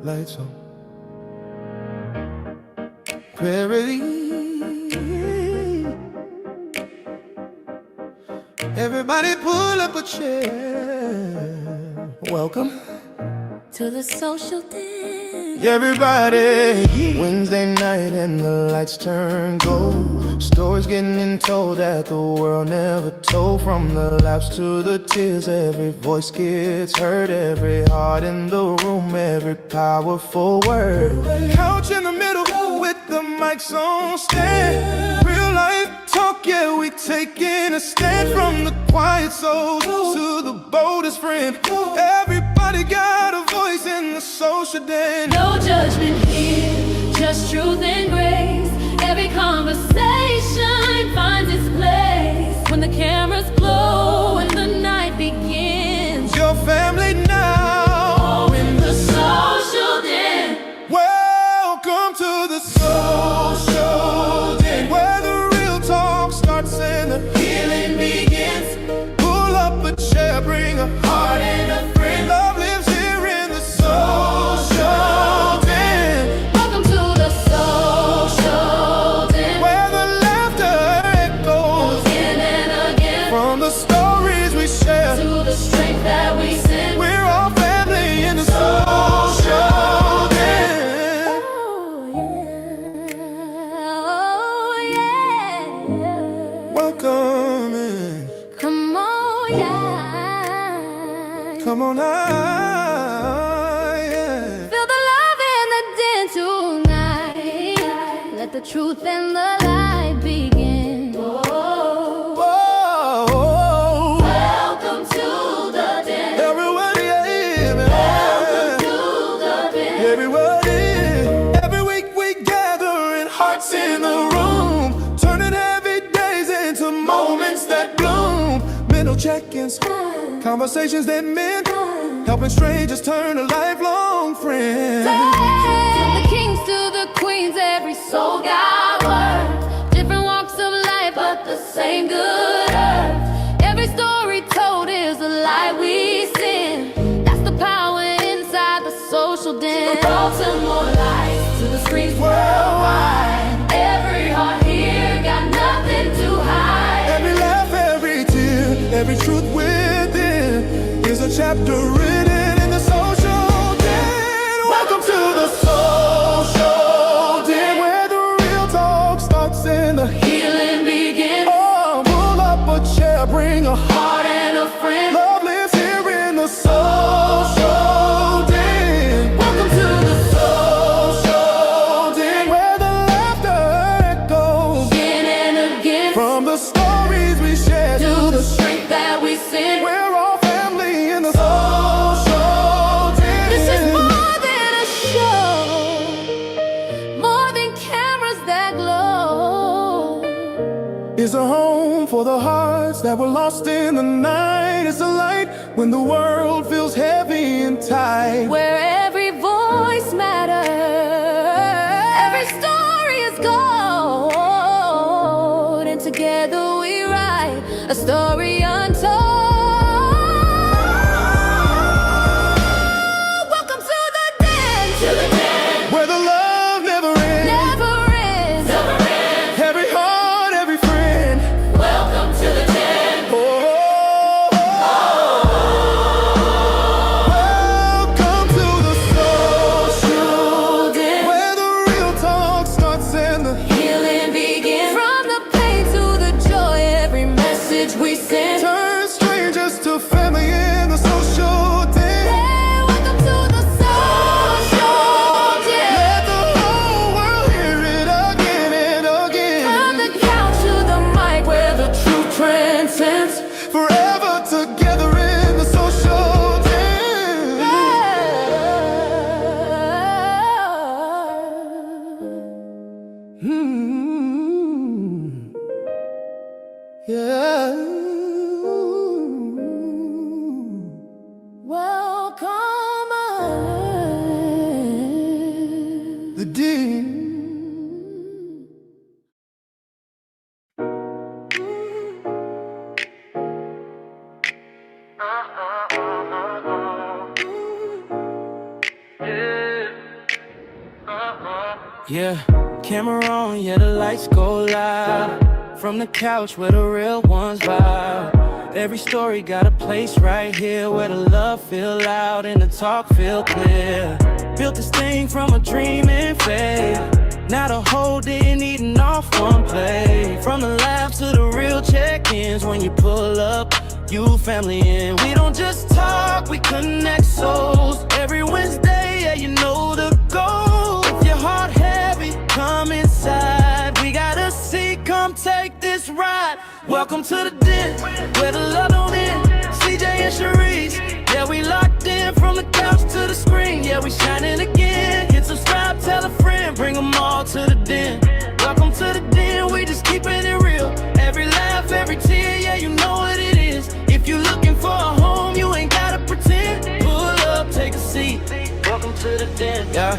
lights on. Prairie. Everybody pull up a chair. Welcome to the social dance. Everybody, Wednesday night and the lights turn gold. Stories getting told that the world never told. From the laughs to the tears, every voice gets heard. Every heart in the room, every powerful word. Couch in the middle with the mics on stand. Real life talk, yeah, we taking a stand. From the quiet souls to the boldest friend. Everybody got a voice in the social dance. No judgment here, just truth and grace. Every conversation finds its place. When the cameras blow and the night begins, your family now in the social den. Welcome to the social den, where the real talk starts and the healing begins. Pull up a chair, bring a heart and a friend. Love lives here in the social den. Welcome to the social den, where the laughter echoes again and again. From the stories we share to the strength that we send. We're all family in the social den. Welcome in. Come on, yeah. Come on out, yeah. Feel the love in the den tonight. Let the truth and the light begin. Whoa. Whoa. Welcome to the den. Everybody, yeah, Welcome to the den. everybody. Every week we gather in hearts in the room, turning heavy days into moments that bloom. Mental check-ins, conversations that meant helping strangers turn to lifelong friends. From the kings to the queens, every soul got worth. Different walks of life, but the same good earth. Every story told is a light we send. That's the power inside the social den. From Baltimore lights to the screens worldwide. Every heart here got nothing to hide. Every laugh, every tear, every truth within is a chapter written in the social den. Welcome to the social den, where the real talk starts and the Healing begins. oh, pull up a chair, bring a Heart and a friend. love lives here in the social den. Welcome to the Social den, where the laughter echoes again and again. from the stories we share To the strength that we send. we're all family in the social den. This is more than a show, more than cameras that glow. It's a home for the hearts that were lost in the night. It's a light when the world feels heavy and tight. Where every voice matters, every story is gold, and together we write a story untold. Welcome to the den, Where the love never ends. never ends. Every heart, every friend. Welcome to the den. Oh, welcome to the social Den. where the real talk starts and the Healing begins. From the pain to the joy, every message we send. turn strangers to family in the social den. Hey, welcome to the social den. Let the whole world hear it again and again. From the couch to the mic, where the truth transcends. Forever together in the social den. Yeah. Welcome The den. Yeah. Yeah, camera on, yeah, the lights go live. From the couch where the real ones vibe. Every story got a place right here where the love feel loud and the talk feel clear. Built this thing from a dream and faith. Now the whole didn't eating off one plate. From the labs to the real check-ins. When you pull up, you family in. We don't just talk, we connect souls. Every Wednesday, yeah, you know the goal. If your heart heavy, come inside. We got a seat, come take this ride. Welcome to the den, where the love don't end. CJ and Sharice, yeah, we locked in. From the couch to the screen, yeah, we shining again. Hit subscribe, tell a friend, bring them all to the den. Welcome to the den, we just keeping it real. Every laugh, every tear, yeah, you know what it is. If you looking for a home, you ain't gotta pretend. Pull up, take a seat, welcome to the den. Yeah,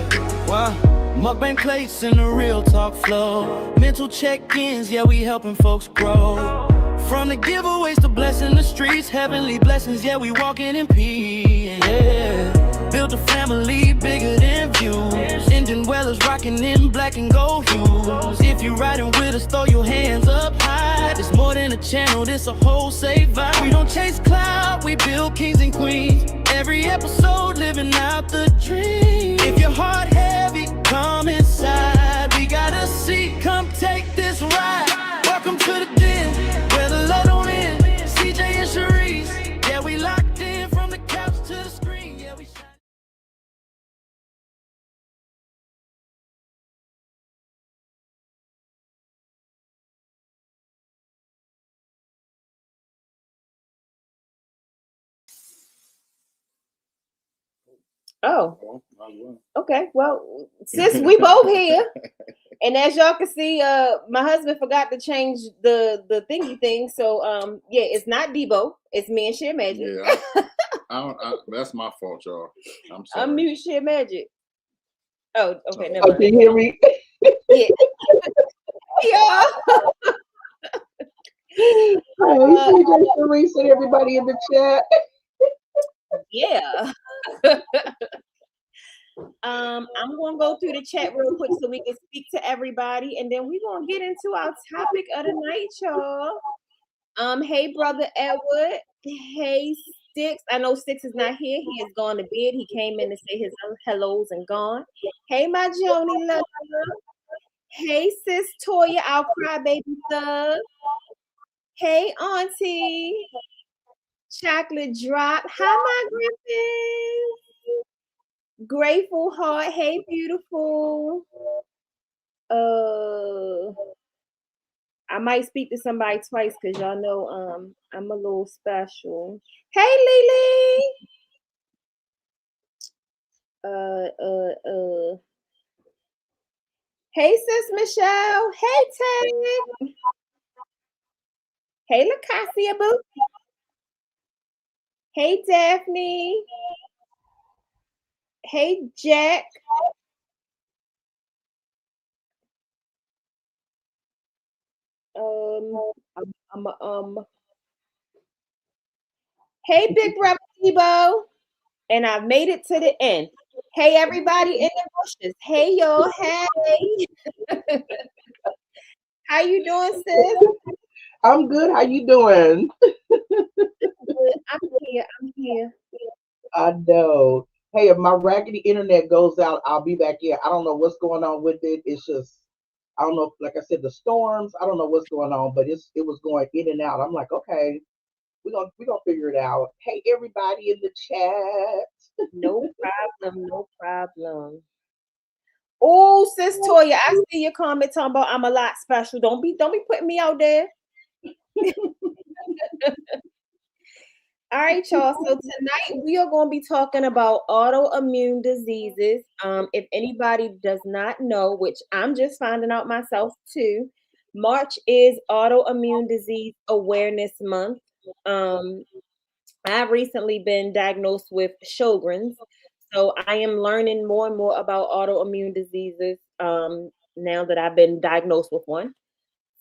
wow. Mukbang plates in the real talk flow. Mental check-ins, yeah, we helping folks grow. From the giveaways to blessing the streets, heavenly blessings, yeah, we walking in peace, yeah. Build a family bigger than views. Den Dwellaz rocking in black and gold hues. If you riding with us, throw your hands up high. It's more than a channel, this a whole safe vibe. We don't chase clout, we build kings and queens. Every episode living out the dream. If your heart heavy, come inside. We got a seat, come take this ride. Welcome to the den, where the love don't end. CJ and Sharice, yeah, we locked in. From the couch to the screen, yeah, we shine. Oh, okay. Well, sis, we both here. And as y'all can see, my husband forgot to change the thingy thing. So yeah, it's not Debo. It's me and Shearmajik. Yeah, that's my fault, y'all. I'm sorry. Unmute Shearmajik. Oh, okay. Never mind. Can you hear me? Yeah. Yeah. Hey, CJ, Sharice, and everybody in the chat. Yeah. I'm gonna go through the chat real quick so we can speak to everybody, and then we're gonna get into our topic of the night, y'all. Hey, brother Edward. Hey, Sticks. I know Sticks is not here. He has gone to bed. He came in to say his hellos and gone. Hey, my Joni love. Hey, sis Toya, our crybaby thug. Hey, Auntie. Chocolate drop. Hi, my Griffin. Grateful heart. Hey, beautiful. I might speak to somebody twice because y'all know I'm a little special. Hey, Lily. Hey, sis Michelle. Hey, Ted. Hey, Lacasia Boo. Hey, Daphne. Hey, Jack. Hey, Big Brother Debo. And I made it to the end. Hey, everybody in the bushes. Hey, y'all. Hey. How you doing, sis? I'm good. How you doing? I'm here. I know. Hey, if my raggedy internet goes out, I'll be back in. I don't know what's going on with it. It's just, I don't know. Like I said, the storms. I don't know what's going on, but it was going in and out. I'm like, okay, we're gonna figure it out. Hey, everybody in the chat. No problem. Oh, sis Toya, I see your comment talking about I'm a lot special. Don't be putting me out there. All right, y'all. So tonight we are going to be talking about autoimmune diseases. If anybody does not know, which I'm just finding out myself too, March is Autoimmune Disease Awareness Month. I've recently been diagnosed with Sjogren's, so I am learning more and more about autoimmune diseases now that I've been diagnosed with one.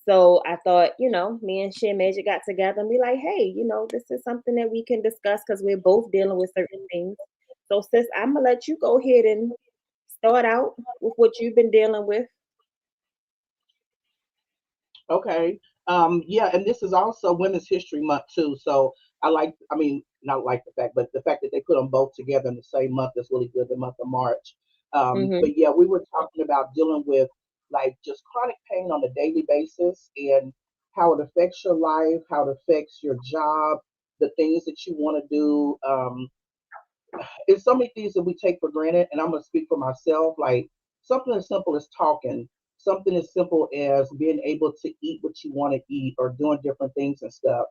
So I thought, me and Shearmajik got together and be like, hey, this is something that we can discuss because we're both dealing with certain things. So sis, I'm gonna let you go ahead and start out with what you've been dealing with? Okay. Yeah, and this is also Women's History Month too. So I mean, not like the fact, but the fact that they put them both together in the same month is really good, the month of March. Mm-hmm. But yeah, we were talking about dealing with like just chronic pain on a daily basis and how it affects your life, how it affects your job, the things that you want to do. It's so many things that we take for granted, and I'm gonna speak for myself. Like something as simple as talking, something as simple as being able to eat what you want to eat, or doing different things and stuff.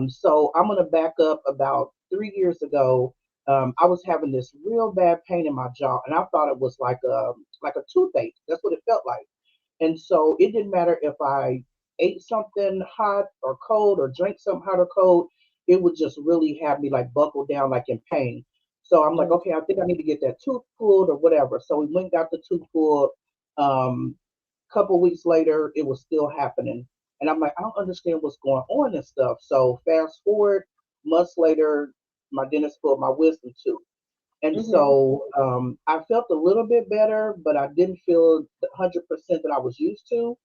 So I'm gonna back up about 3 years ago. I was having this real bad pain in my jaw, and I thought it was like a toothache. That's what it felt like. And so it didn't matter if I ate something hot or cold or drank something hot or cold, it would just really have me like buckle down, like in pain. So I'm like, okay, I think I need to get that tooth pulled or whatever. So we went and got the tooth pulled. Couple weeks later, it was still happening. And I'm like, I don't understand what's going on and stuff. So fast forward, months later, my dentist pulled my wisdom tooth. And Mm-hmm. so I felt a little bit better, but I didn't feel the 100% that I was used to.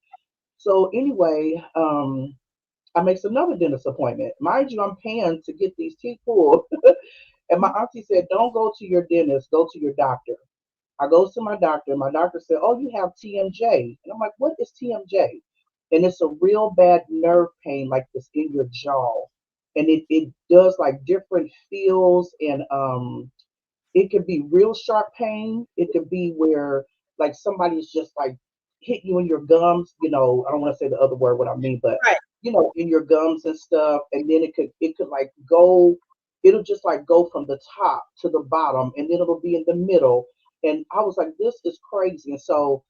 So anyway, I make another dentist appointment. Mind you, I'm paying to get these teeth pulled. And my auntie said, don't go to your dentist, go to your doctor. I goes to my doctor. My doctor said, oh, you have TMJ. And I'm like, what is TMJ? And it's a real bad nerve pain like this in your jaw. And it does like different feels, and it could be real sharp pain. It could be where like somebody's just like hit you in your gums. I don't want to say the other word what I mean, but Right. in your gums and stuff. And then it could like go. It'll just like go from the top to the bottom, and then it'll be in the middle. And I was like, this is crazy. And so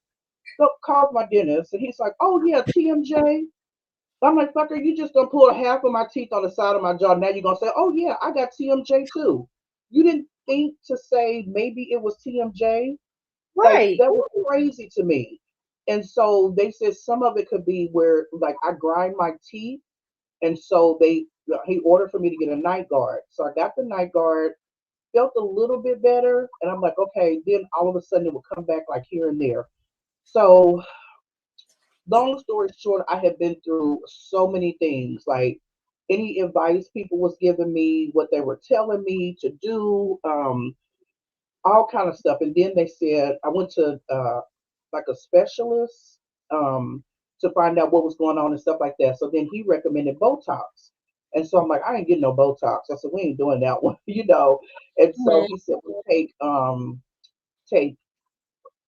called my dentist, and he's like, oh yeah, TMJ. I'm like, fucker, you just gonna pull half of my teeth on the side of my jaw. Now you're gonna say, oh yeah, I got TMJ too. You didn't think to say maybe it was TMJ? Like Right. that was crazy to me. And so they said some of it could be where like I grind my teeth, and so he ordered for me to get a night guard. So I got the night guard, felt a little bit better, and I'm like, okay. Then all of a sudden it would come back like here and there. So long story short, I have been through so many things. Like any advice people was giving me, what they were telling me to do, all kind of stuff. And then they said I went to like a specialist to find out what was going on and stuff like that. So then he recommended Botox. And so I'm like, I ain't getting no Botox. I said, we ain't doing that one. And so Mhm. he said, we take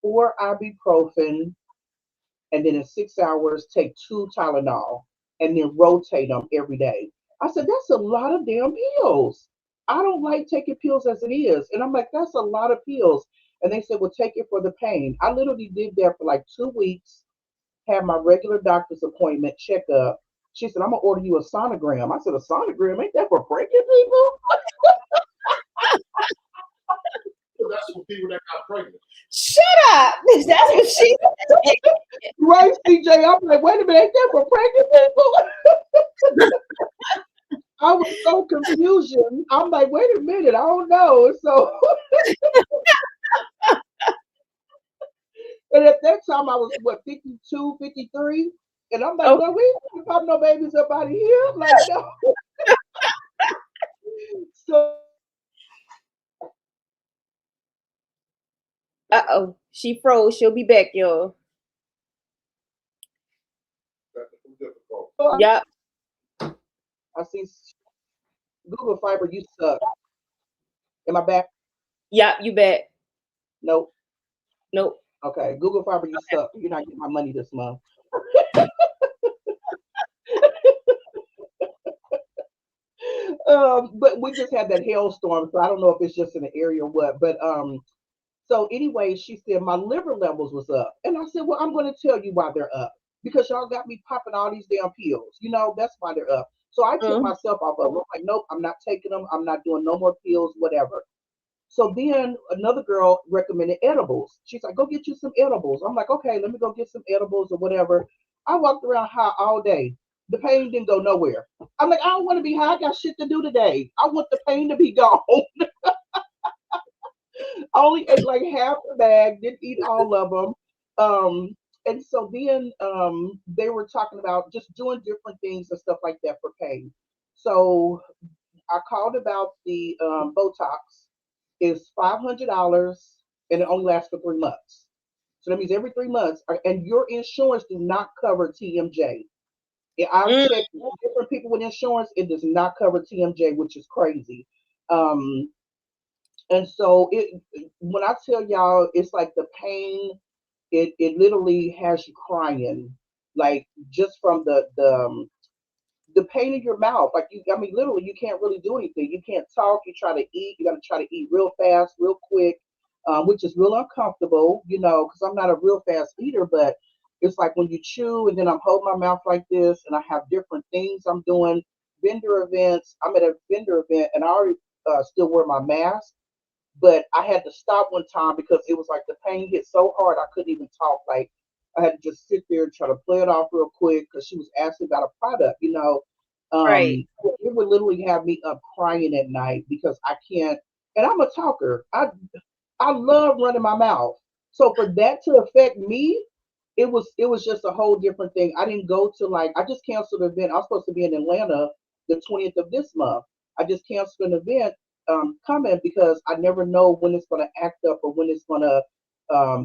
4 ibuprofen, and then in 6 hours take 2 Tylenol, and then rotate them every day. I said, that's a lot of damn pills. I don't like taking pills as it is. And I'm like, that's a lot of pills. And they said, well, take it for the pain. I literally did that for like 2 weeks, had my regular doctor's appointment, checkup. She said, I'm going to order you a sonogram. I said, a sonogram? Ain't that for pregnant people? That's for people that got pregnant. Shut up. That's what she said. Right, CJ? I'm like, wait a minute, ain't that for pregnant people? I was so confusion. I'm like, wait a minute, I don't know. So, and at that time, I was what, 52, 53, and I'm like, Oh, no, we ain't pop no babies up out of here. Like, no. So, uh-oh. She froze. She'll be back, y'all. That's difficult. Yep. I see Google Fiber, you suck. Am I back? Yep, you back. Nope. Nope. Okay, Google Fiber, you suck. You're not getting my money this month. But we just had that hailstorm, so I don't know if it's just in the area or what. But so anyway, she said my liver levels was up, and I said, well, I'm going to tell you why they're up, because y'all got me popping all these damn pills. That's why they're up. So I took Mm. myself off of them. I'm like, nope, I'm not taking them. I'm not doing no more pills, whatever. So then another girl recommended edibles. She's like, go get you some edibles. I'm like, okay, let me go get some edibles or whatever. I walked around high all day. The pain didn't go nowhere. I'm like, I don't want to be high. I got shit to do today. I want the pain to be gone. Only ate like half the bag, didn't eat all of them. And so then they were talking about just doing different things and stuff like that for pain. So I called about the Botox. Is $500 and it only lasts for 3 months. So that means every 3 months, and your insurance does not cover TMJ. Yeah, I've Mm, checked with different people with insurance; it does not cover TMJ, which is crazy. Um, and so when I tell y'all, it's like the pain. It literally has you crying, like just from the pain in your mouth. Like I mean, literally, you can't really do anything. You can't talk. You try to eat. You got to try to eat real fast, real quick, which is real uncomfortable, because I'm not a real fast eater. But it's like when you chew, and then I'm holding my mouth like this, and I have different things I'm doing. Vendor events. I'm at a vendor event, and I already still wear my mask. But I had to stop one time because it was like the pain hit so hard I couldn't even talk. Like I had to just sit there and try to play it off real quick because she was asking about a product. right. It would literally have me up crying at night because I can't. And I'm a talker. I love running my mouth. So for that to affect me, it was just a whole different thing. I didn't go to like I just canceled an event. I was supposed to be in Atlanta the 20th of this month. I just canceled an event coming because I never know when it's gonna act up or when it's gonna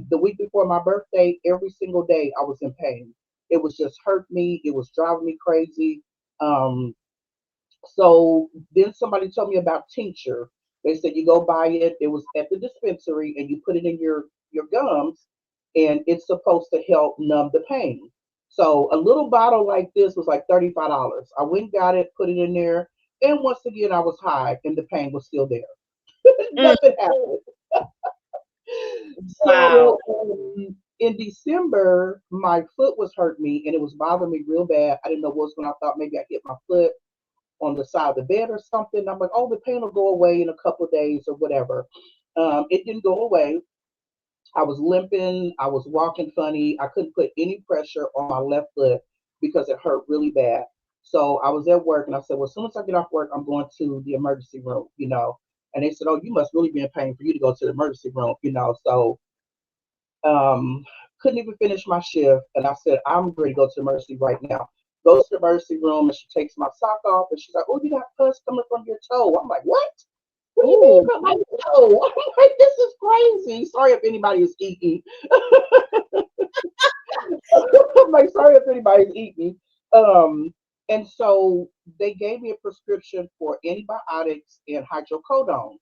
the week before my birthday, every single day I was in pain. It was just hurt me, it was driving me crazy. Um so then somebody told me about tincture. They said you go buy it. It was at the dispensary, and you put it in your gums, and it's supposed to help numb the pain. So a little bottle like this was like $35. I went and got it, put it in there, and once again I was high, and the pain was still there. Mm, Nothing happened. wow. So in December, my foot was hurting me, and it was bothering me real bad. I didn't know what was going on. I thought maybe I hit my foot on the side of the bed or something. I'm like, oh, the pain will go away in a couple of days or whatever. It didn't go away. I was limping. I was walking funny. I couldn't put any pressure on my left foot because it hurt really bad. So I was at work and I said, well, as soon as I get off work, I'm going to the emergency room. And they said, oh, you must really be in pain for you to go to the emergency room. So um, couldn't even finish my shift. And I said, I'm ready to go to the emergency right now. Goes to the emergency room and she takes my sock off and she's like, oh, you got pus coming from your toe. I'm like, what? What do you mean Ooh. from my toe? I'm like, this is crazy. Sorry if anybody is eating. I'm like, sorry if anybody's eating. Um, and so they gave me a prescription for antibiotics and hydrocodone.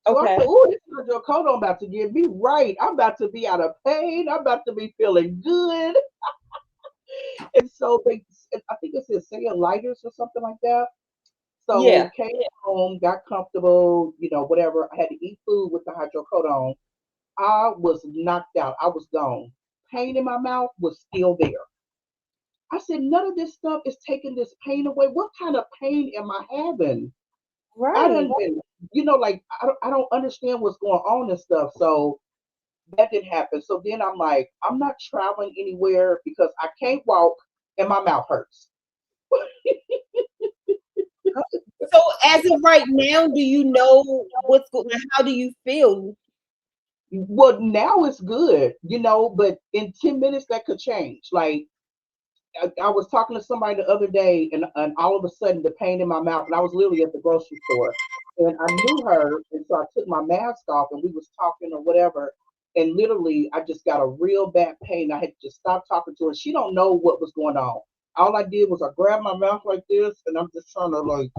So I Okay. said, "Ooh, this hydrocodone about to get me right. I'm about to be out of pain. I'm about to be feeling good." And so I think it said cellulitis or something like that. Yeah. So came home, got comfortable, whatever. I had to eat food with the hydrocodone. I was knocked out. I was gone. Pain in my mouth was still there. I said, none of this stuff is taking this pain away. What kind of pain am I having? I Right. don't, like I don't understand what's going on and stuff. So that didn't happen. So then I'm like, I'm not traveling anywhere because I can't walk and my mouth hurts. So as of right now, do you know what's going? How do you feel? Well, now it's good, but in 10 minutes that could change. Like I was talking to somebody the other day, and all of a sudden the pain in my mouth, and I was literally at the grocery store, and I knew her, and so I took my mask off, and we was talking or whatever, and literally I just got a real bad pain. I had to just stop talking to her. She don't know what was going on. All I did was I grabbed my mouth like this, and I'm just trying to like,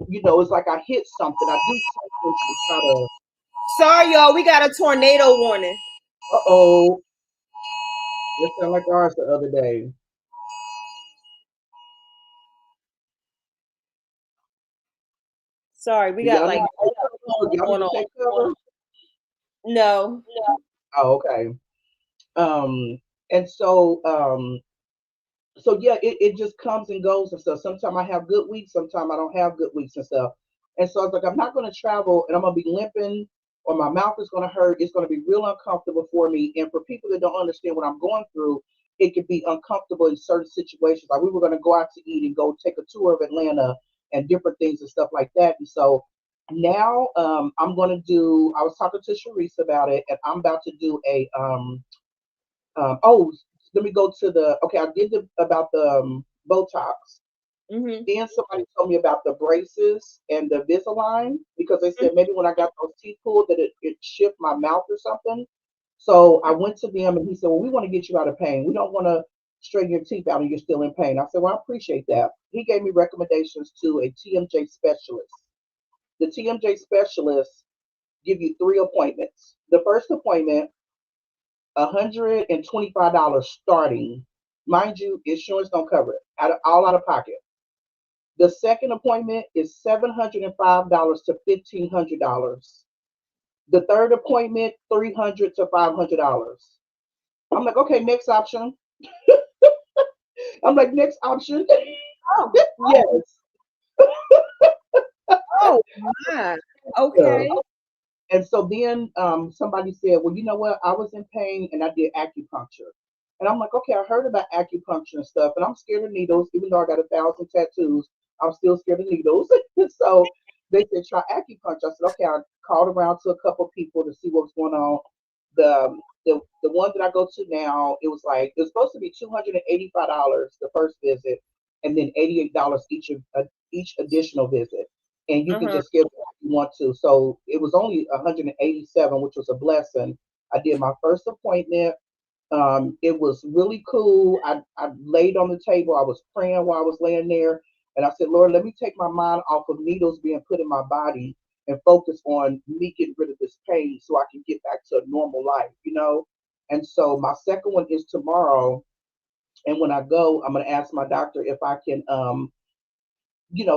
it's like I hit something. I do something to try to. Sorry, y'all. We got a tornado warning. Uh-oh, it sounded like ours the other day. Sorry, we Do got y'all like need to take cover? Y'all need going to on. take cover? No. Oh, okay. Um, and so yeah, it just comes and goes and stuff. Sometimes I have good weeks, sometimes I don't have good weeks and stuff. And so I was like, I'm not gonna travel and I'm gonna be limping or my mouth is gonna hurt. It's gonna be real uncomfortable for me. And for people that don't understand what I'm going through, it could be uncomfortable in certain situations. Like we were gonna go out to eat and go take a tour of Atlanta and different things and stuff like that. And so now I'm going to do. I was talking to Sharice about it, and I'm about to do a oh, let me go to the. Okay, I did the about the Botox. Mm-hmm. Then somebody told me about the braces and the Invisalign because they said maybe when I got those teeth pulled that it shift my mouth or something. So I went to them and he said, well, we want to get you out of pain. We don't want to straighten your teeth out and you're still in pain. I said, well, I appreciate that. He gave me recommendations to a TMJ specialist. The TMJ specialist give you 3 appointments. The first appointment, $125 starting. Mind you, insurance don't cover it. All out of pocket. The second appointment is $705 to $1,500. The third appointment, $300 to $500. I'm like, okay, next option. I'm like, next option. Oh, Yes. oh my. Okay. And so then somebody said, well, you know what? I was in pain and I did acupuncture. And I'm like, okay, I heard about acupuncture and stuff, and I'm scared of needles, even though I got 1,000 tattoos. I'm still scared of needles. So they said, try acupuncture. I said, okay, I called around to a couple of people to see what was going on. The one that I go to now, it was supposed to be $285 the first visit, and then $88 each additional visit, and you can Uh-huh. just schedule if you want to. So it was only 187, which was a blessing. I did my first appointment. It was really cool. I laid on the table. I was praying while I was laying there. And I said, Lord, let me take my mind off of needles being put in my body and focus on me getting rid of this pain so I can get back to a normal life, you know? And so my second one is tomorrow. And when I go, I'm going to ask my doctor if I can,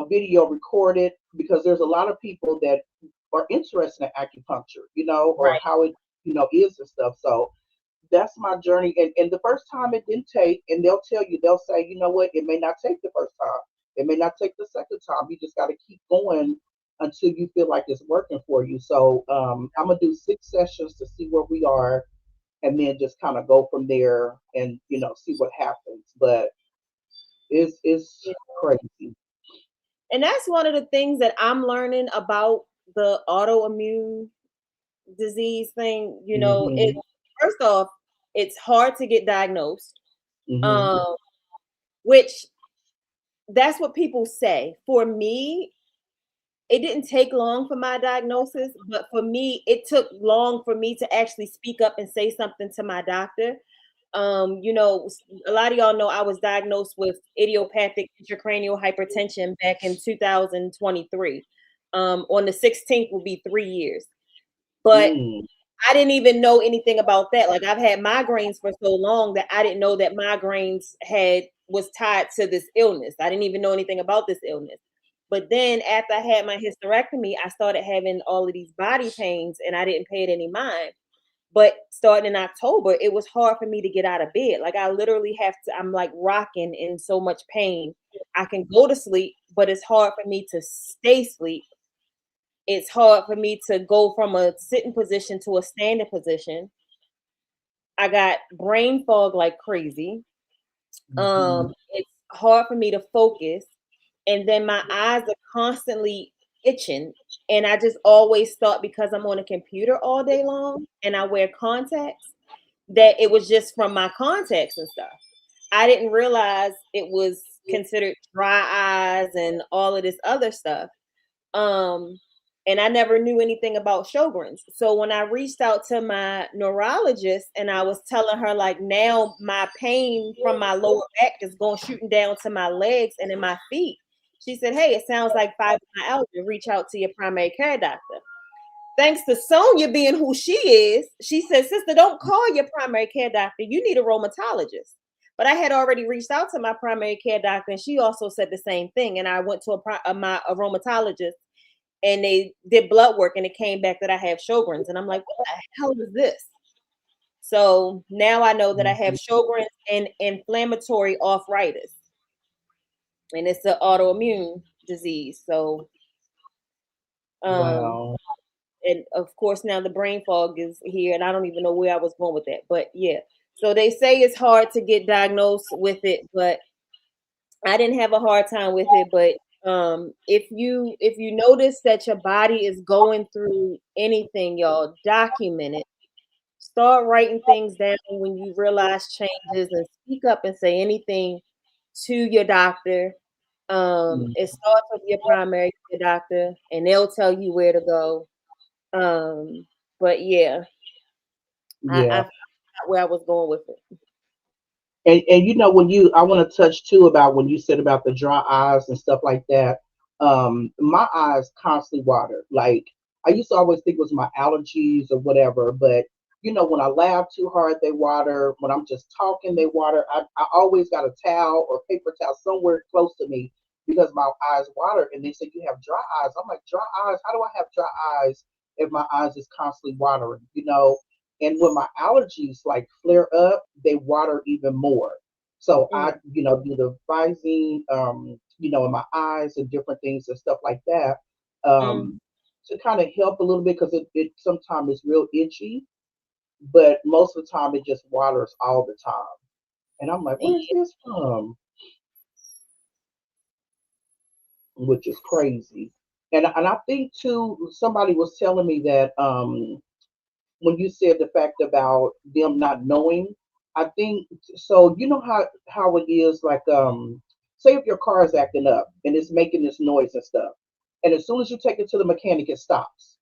video record it because there's a lot of people that are interested in acupuncture, or Right. how it, is and stuff. So that's my journey. And the first time it didn't take, and they'll say, you know what, it may not take the first time. It may not take the second time. You just got to keep going until you feel like it's working for you. So I'm going to do 6 sessions to see where we are and then just kind of go from there and, see what happens. But it's crazy. And that's one of the things that I'm learning about the autoimmune disease thing. It Hmm. first off, it's hard to get diagnosed. Hmm. Um, which that's what people say. For me, it didn't take long for my diagnosis, but for me, it took long for me to actually speak up and say something to my doctor. A lot of y'all know I was diagnosed with idiopathic intracranial hypertension back in 2023. On the 16th will be 3 years. But Mm. I didn't even know anything about that. Like I've had migraines for so long that I didn't know that migraines was tied to this illness. I didn't even know anything about this illness. But then after I had my hysterectomy, I started having all of these body pains and I didn't pay it any mind. But starting in October, it was hard for me to get out of bed. Like I literally I'm like rocking in so much pain. I can go to sleep, but it's hard for me to stay asleep. It's hard for me to go from a sitting position to a standing position. I got brain fog like crazy. Hmm. It's hard for me to focus. And then my eyes are constantly itching. And I just always thought because I'm on a computer all day long and I wear contacts, that it was just from my contacts and stuff. I didn't realize it was considered dry eyes and all of this other stuff. Um, and I never knew anything about Sjogren's. So when I reached out to my neurologist and I was telling her like now my pain from my lower back is going shooting down to my legs and in my feet. She said, "Hey, it sounds like fibromyalgia. Reach out to your primary care doctor." Thanks to Sonia being who she is, she said, "Sister, don't call your primary care doctor. You need a rheumatologist." But I had already reached out to my primary care doctor, and she also said the same thing. And I went to a rheumatologist, and they did blood work, and it came back that I have Sjogren's. And I'm like, "What the hell is this?" So now I know that I have Sjogren's and inflammatory arthritis, and it's an autoimmune disease. So, um, Wow. and of course now the brain fog is here, and I don't even know where I was going with that, but yeah. So they say it's hard to get diagnosed with it, but I didn't have a hard time with it. But If you notice that your body is going through anything, y'all document it. Start writing things down when you realize changes, and speak up and say anything to your doctor. It starts with your primary care doctor, and they'll tell you where to go. But yeah, I Yeah. forgot where I was going with it. And you know, when you, I want to touch too about when you said about the dry eyes and stuff like that. My eyes constantly water. Like, I used to always think it was my allergies or whatever, but you know, when I laugh too hard, they water. When I'm just talking, they water. I always got a towel or paper towel somewhere close to me because my eyes water. And they say you have dry eyes. I'm like, dry eyes? How do I have dry eyes if my eyes is constantly watering? You know, and when my allergies like flare up, they water even more. So Mm, I, you know, do the Visine, you know, in my eyes and different things and stuff like that, mm, to kind of help a little bit because it sometimes is real itchy, but most of the time it just waters all the time. And I'm like, where's yeah. this from? Which is crazy. And I think too, somebody was telling me that when you said the fact about them not knowing, I think so. You know how it is, like say if your car is acting up and it's making this noise and stuff, and as soon as you take it to the mechanic, it stops.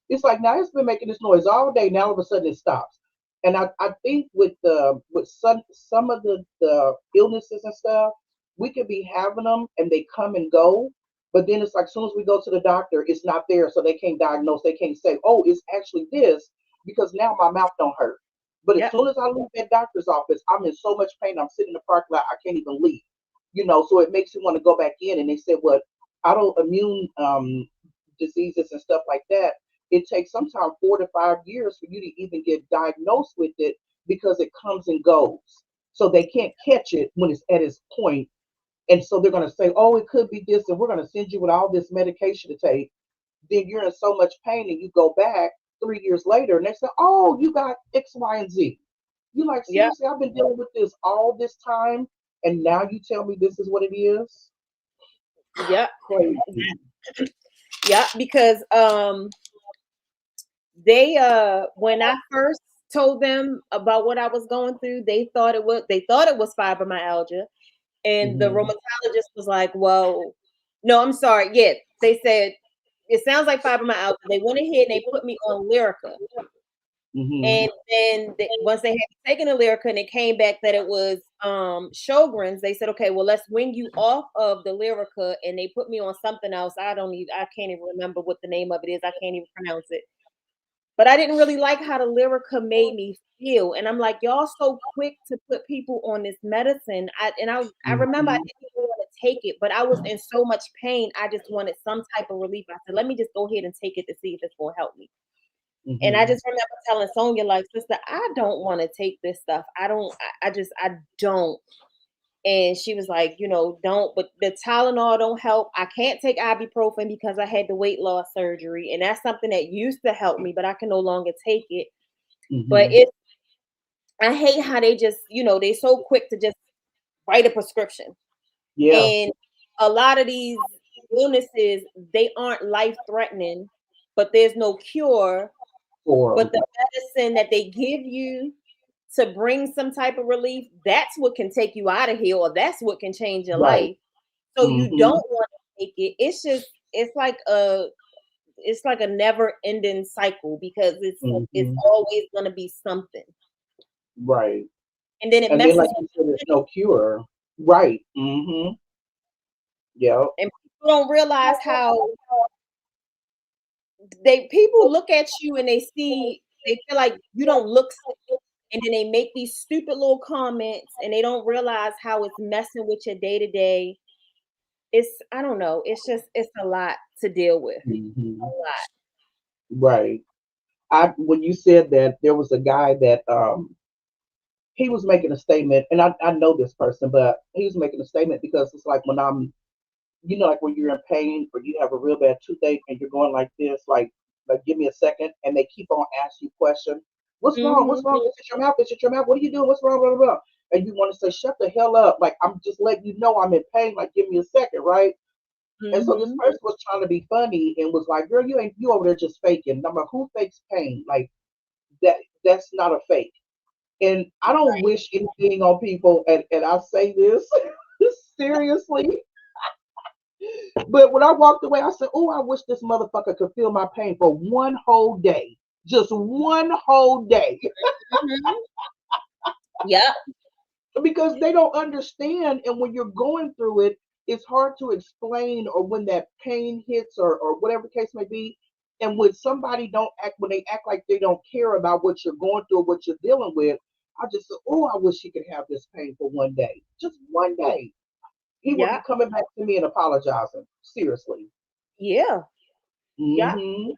It's like now it's been making this noise all day. Now all of a sudden it stops. And I think with some of the illnesses and stuff, we could be having them and they come and go. But then it's like as soon as we go to the doctor, it's not there, so they can't diagnose. They can't say, "Oh, it's actually this," because now my mouth don't hurt. But as Yep. soon as I leave that doctor's office, I'm in so much pain. I'm sitting in the parking lot. I can't even leave. You know, so it makes you want to go back in. And they said, "What autoimmune diseases and stuff like that, it takes sometimes 4 to 5 years for you to even get diagnosed with it because it comes and goes. So they can't catch it when it's at its point. And so they're going to say, oh, it could be this, and we're going to send you with all this medication to take. Then you're in so much pain, and you go back 3 years later, and they say, oh, you got X, Y, and Z. You're like, Yep. seriously, I've been dealing with this all this time, and now you tell me this is what it is? Yep. Crazy. Yep. Because they when I first told them about what I was going through, they thought it was fibromyalgia. And the Hmm. rheumatologist was like, well, no, I'm sorry. Yeah, they said it sounds like fibromyalgia. They went ahead and they put me on Lyrica. Hmm. And then once they had taken the Lyrica and it came back that it was Sjogren's, they said, okay, well, let's wing you off of the Lyrica. And they put me on something else. I can't even remember what the name of it is. I can't even pronounce it. But I didn't really like how the Lyrica made me feel. And I'm like, y'all so quick to put people on this medicine. I remember I Hmm. didn't even want to take it, but I was in so much pain. I just wanted some type of relief. I said, let me just go ahead and take it to see if it's going to help me. And I Hmm. just remember telling Sonia, like, sister, I don't want to take this stuff. I don't. And she was like, don't, but the Tylenol don't help. I can't take ibuprofen because I had the weight loss surgery. And that's something that used to help me, but I can no longer take it. But Hmm. I hate how they just, they so quick to just write a prescription. Yeah. And a lot of these illnesses, they aren't life threatening, but there's no cure. For But 'em. the medicine that they give you to bring some type of relief, that's what can take you out of here, or that's what can change your Right. life. So you Hmm. don't want to take it. It's like a never ending cycle because it's Hmm. always going to be something. Right. And then it And then, like messes with you said, there's no cure. Right. Yeah. and people don't realize how people look at you and they feel like you don't look sick. And then they make these stupid little comments and they don't realize how it's messing with your day to day. I don't know. It's a lot to deal with. A Hmm. lot. Right. I when you said that, there was a guy that he was making a statement, and I know this person, but he was making a statement because it's like when I'm, you know, like when you're in pain or you have a real bad toothache and you're going like this, like give me a second, and they keep on asking you questions. What's wrong? What's Mhm. wrong? Is it your mouth? Is it your mouth? What are you doing? What's wrong? Blah, blah, blah. And you want to say, shut the hell up. Like, I'm just letting you know I'm in pain. Like, give me a second, right? And so this Mhm. person was trying to be funny and was like, "Girl, you over there just faking." And I'm like, "Who fakes pain? Like that? That's not a fake." And I don't wish anything on people. And I say this seriously, but when I walked away, I said, "Oh, I wish this motherfucker could feel my pain for one whole day, just one whole day." Mhm. Yep. Because they don't understand. And when you're going through it, it's hard to explain, or when that pain hits, or whatever case may be. And when somebody don't act, when they act like they don't care about what you're going through or what you're dealing with, I just said, "Oh, I wish he could have this pain for one day, just one day." He would be Yep. coming back to me and apologizing. Seriously. Yeah. Yep. Hmm.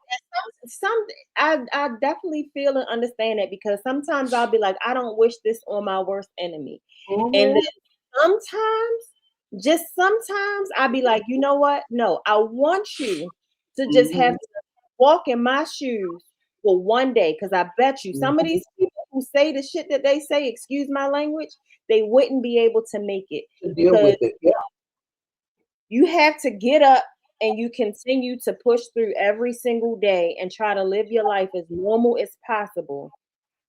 Some I definitely feel and understand that, because sometimes I'll be like, I don't wish this on my worst enemy. And Hmm. then sometimes I'll be like, you know what? No, I want you to just have Hmm. to walk in my shoes for one day. Because I bet you some of Hmm. these people who say the shit that they say, excuse my language, they wouldn't be able to make it, To deal because with it. Yeah. you have to get up and you continue to push through every single day and try to live your life as normal as possible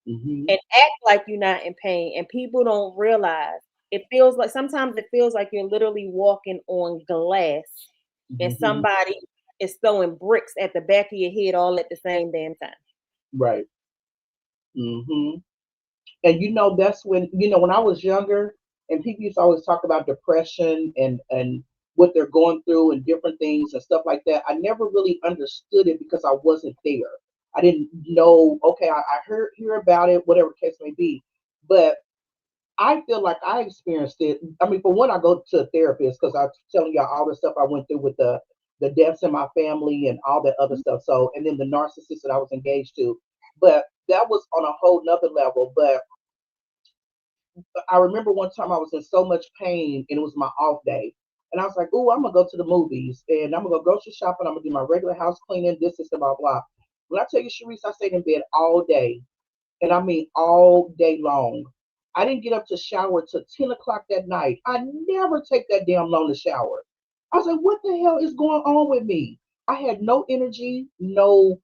Hmm. and act like you're not in pain. And people don't realize, it feels like, sometimes it feels like you're literally walking on glass and Hmm. somebody is throwing bricks at the back of your head all at the same damn time. Right. Hmm. And that's when, when I was younger, and people used to always talk about depression and what they're going through and different things and stuff like that. I never really understood it because I wasn't there. I didn't know. Okay, I hear about it, whatever case may be. But I feel like I experienced it. I mean, for one, I go to a therapist because I'm telling y'all all the stuff I went through with the deaths in my family and all that other stuff. So, and then the narcissist that I was engaged to. But that was on a whole nother level. But I remember one time I was in so much pain and it was my off day. And I was like, "Oh, I'm gonna go to the movies and I'm gonna go grocery shopping. I'm gonna do my regular house cleaning, this, blah, blah." When I tell you, Sharice, I stayed in bed all day, and I mean all day long. I didn't get up to shower till 10 o'clock that night. I never take that damn long to shower. I was like, "What the hell is going on with me?" I had no energy, no,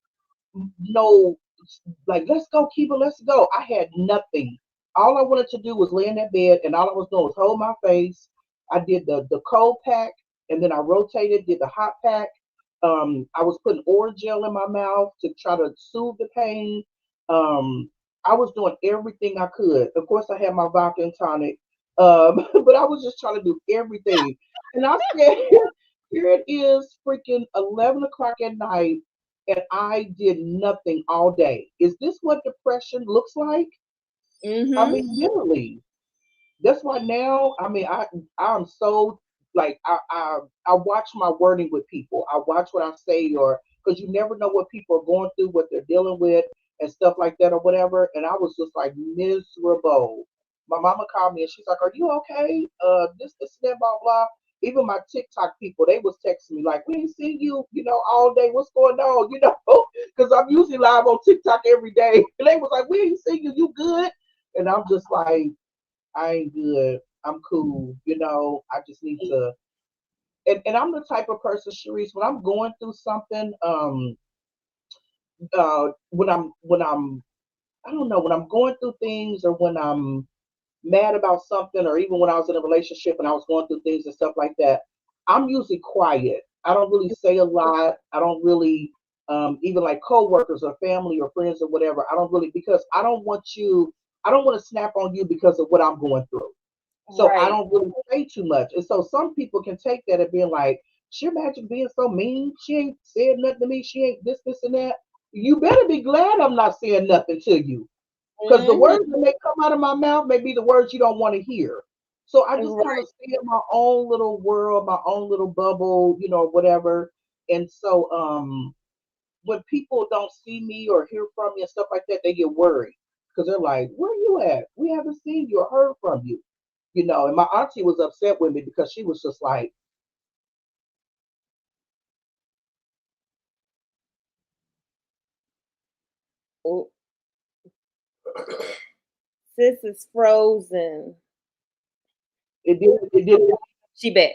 like, "Let's go, Kiva, let's go." I had nothing. All I wanted to do was lay in that bed, and all I was doing was hold my face. I did the cold pack, and then I rotated, did the hot pack. I was putting orange gel in my mouth to try to soothe the pain. I was doing everything I could. Of course, I had my vodka and tonic, but I was just trying to do everything. And I said, "Here it is, freaking 11 o'clock at night, and I did nothing all day. Is this what depression looks like?" I Mm-hmm. mean, literally. That's why now, I mean, I'm so, like, I watch my wording with people. I watch what I say, or because you never know what people are going through, what they're dealing with, and stuff like that, or whatever. And I was just like miserable. My mama called me and she's like, "Are you okay? This, that, blah, blah." Even my TikTok people, they was texting me like, "We ain't seen you, all day. What's going on?" Because I'm usually live on TikTok every day. And they was like, "We ain't seen you. You good?" And I'm just like, "I ain't good. I'm cool. I just need to." And I'm the type of person, Sharice, when I'm going through something, when I'm I don't know, when I'm going through things, or when I'm mad about something, or even when I was in a relationship and I was going through things and stuff like that, I'm usually quiet. I don't really say a lot. I don't really, even like coworkers or family or friends or whatever. I don't really, because I don't want to snap on you because of what I'm going through. So I Right. don't really say too much. And so some people can take that and being like, "She imagine being so mean. She ain't said nothing to me. She ain't this, and that." You better be glad I'm not saying nothing to you. Because the Mm-hmm. words that may come out of my mouth may be the words you don't want to hear. So I just kind of Right. stay in my own little world, my own little bubble, whatever. And so when people don't see me or hear from me and stuff like that, they get worried because they're like, "Where you at? We haven't seen you or heard from you." And my auntie was upset with me because she was just like, Oh, sis is frozen. it did, She back.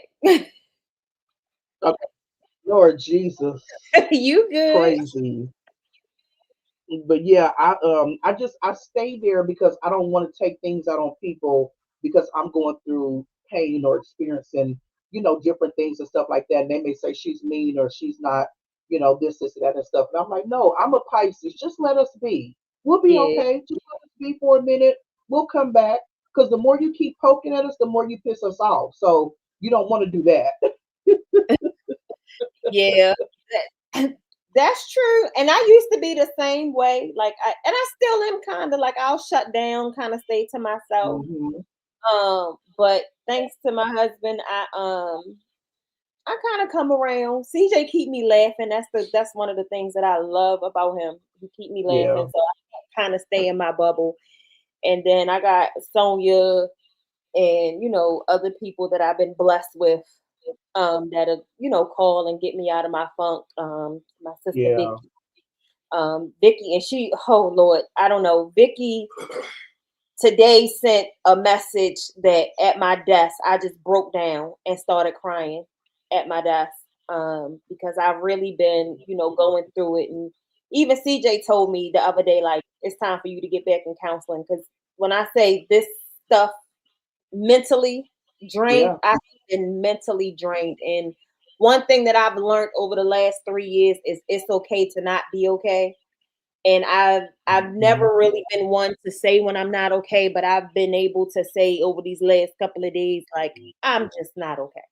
Okay. Lord Jesus, You good? crazy. But yeah, I stay there because I don't want to take things out on people because I'm going through pain or experiencing, different things and stuff like that. And they may say she's mean or she's not, this, and that and stuff. And I'm like, no, I'm a Pisces. Just let us be. We'll be Yeah, okay. Just let us be for a minute. We'll come back. Because the more you keep poking at us, the more you piss us off. So you don't want to do that. yeah. That's true. And I used to be the same way. And I still am kind of like I'll shut down, kind of stay to myself. Hmm. But thanks to my husband, I kind of come around. CJ keep me laughing. That's one of the things that I love about him. He keep me Yeah. laughing, so I kind of stay in my bubble. And then I got Sonia and other people that I've been blessed with that'll call and get me out of my funk. My sister Yeah. Vicky, and she, oh Lord, I don't know. Vicky today sent a message that at my desk, I just broke down and started crying at my desk because I've really been, going through it. And even CJ told me the other day, like, it's time for you to get back in counseling. Because when I say this stuff mentally drained, Yeah. I've been mentally drained. And one thing that I've learned over the last 3 years is it's okay to not be okay. And I've Mhm. never really been one to say when I'm not okay, but I've been able to say over these last couple of days, like, I'm just not okay.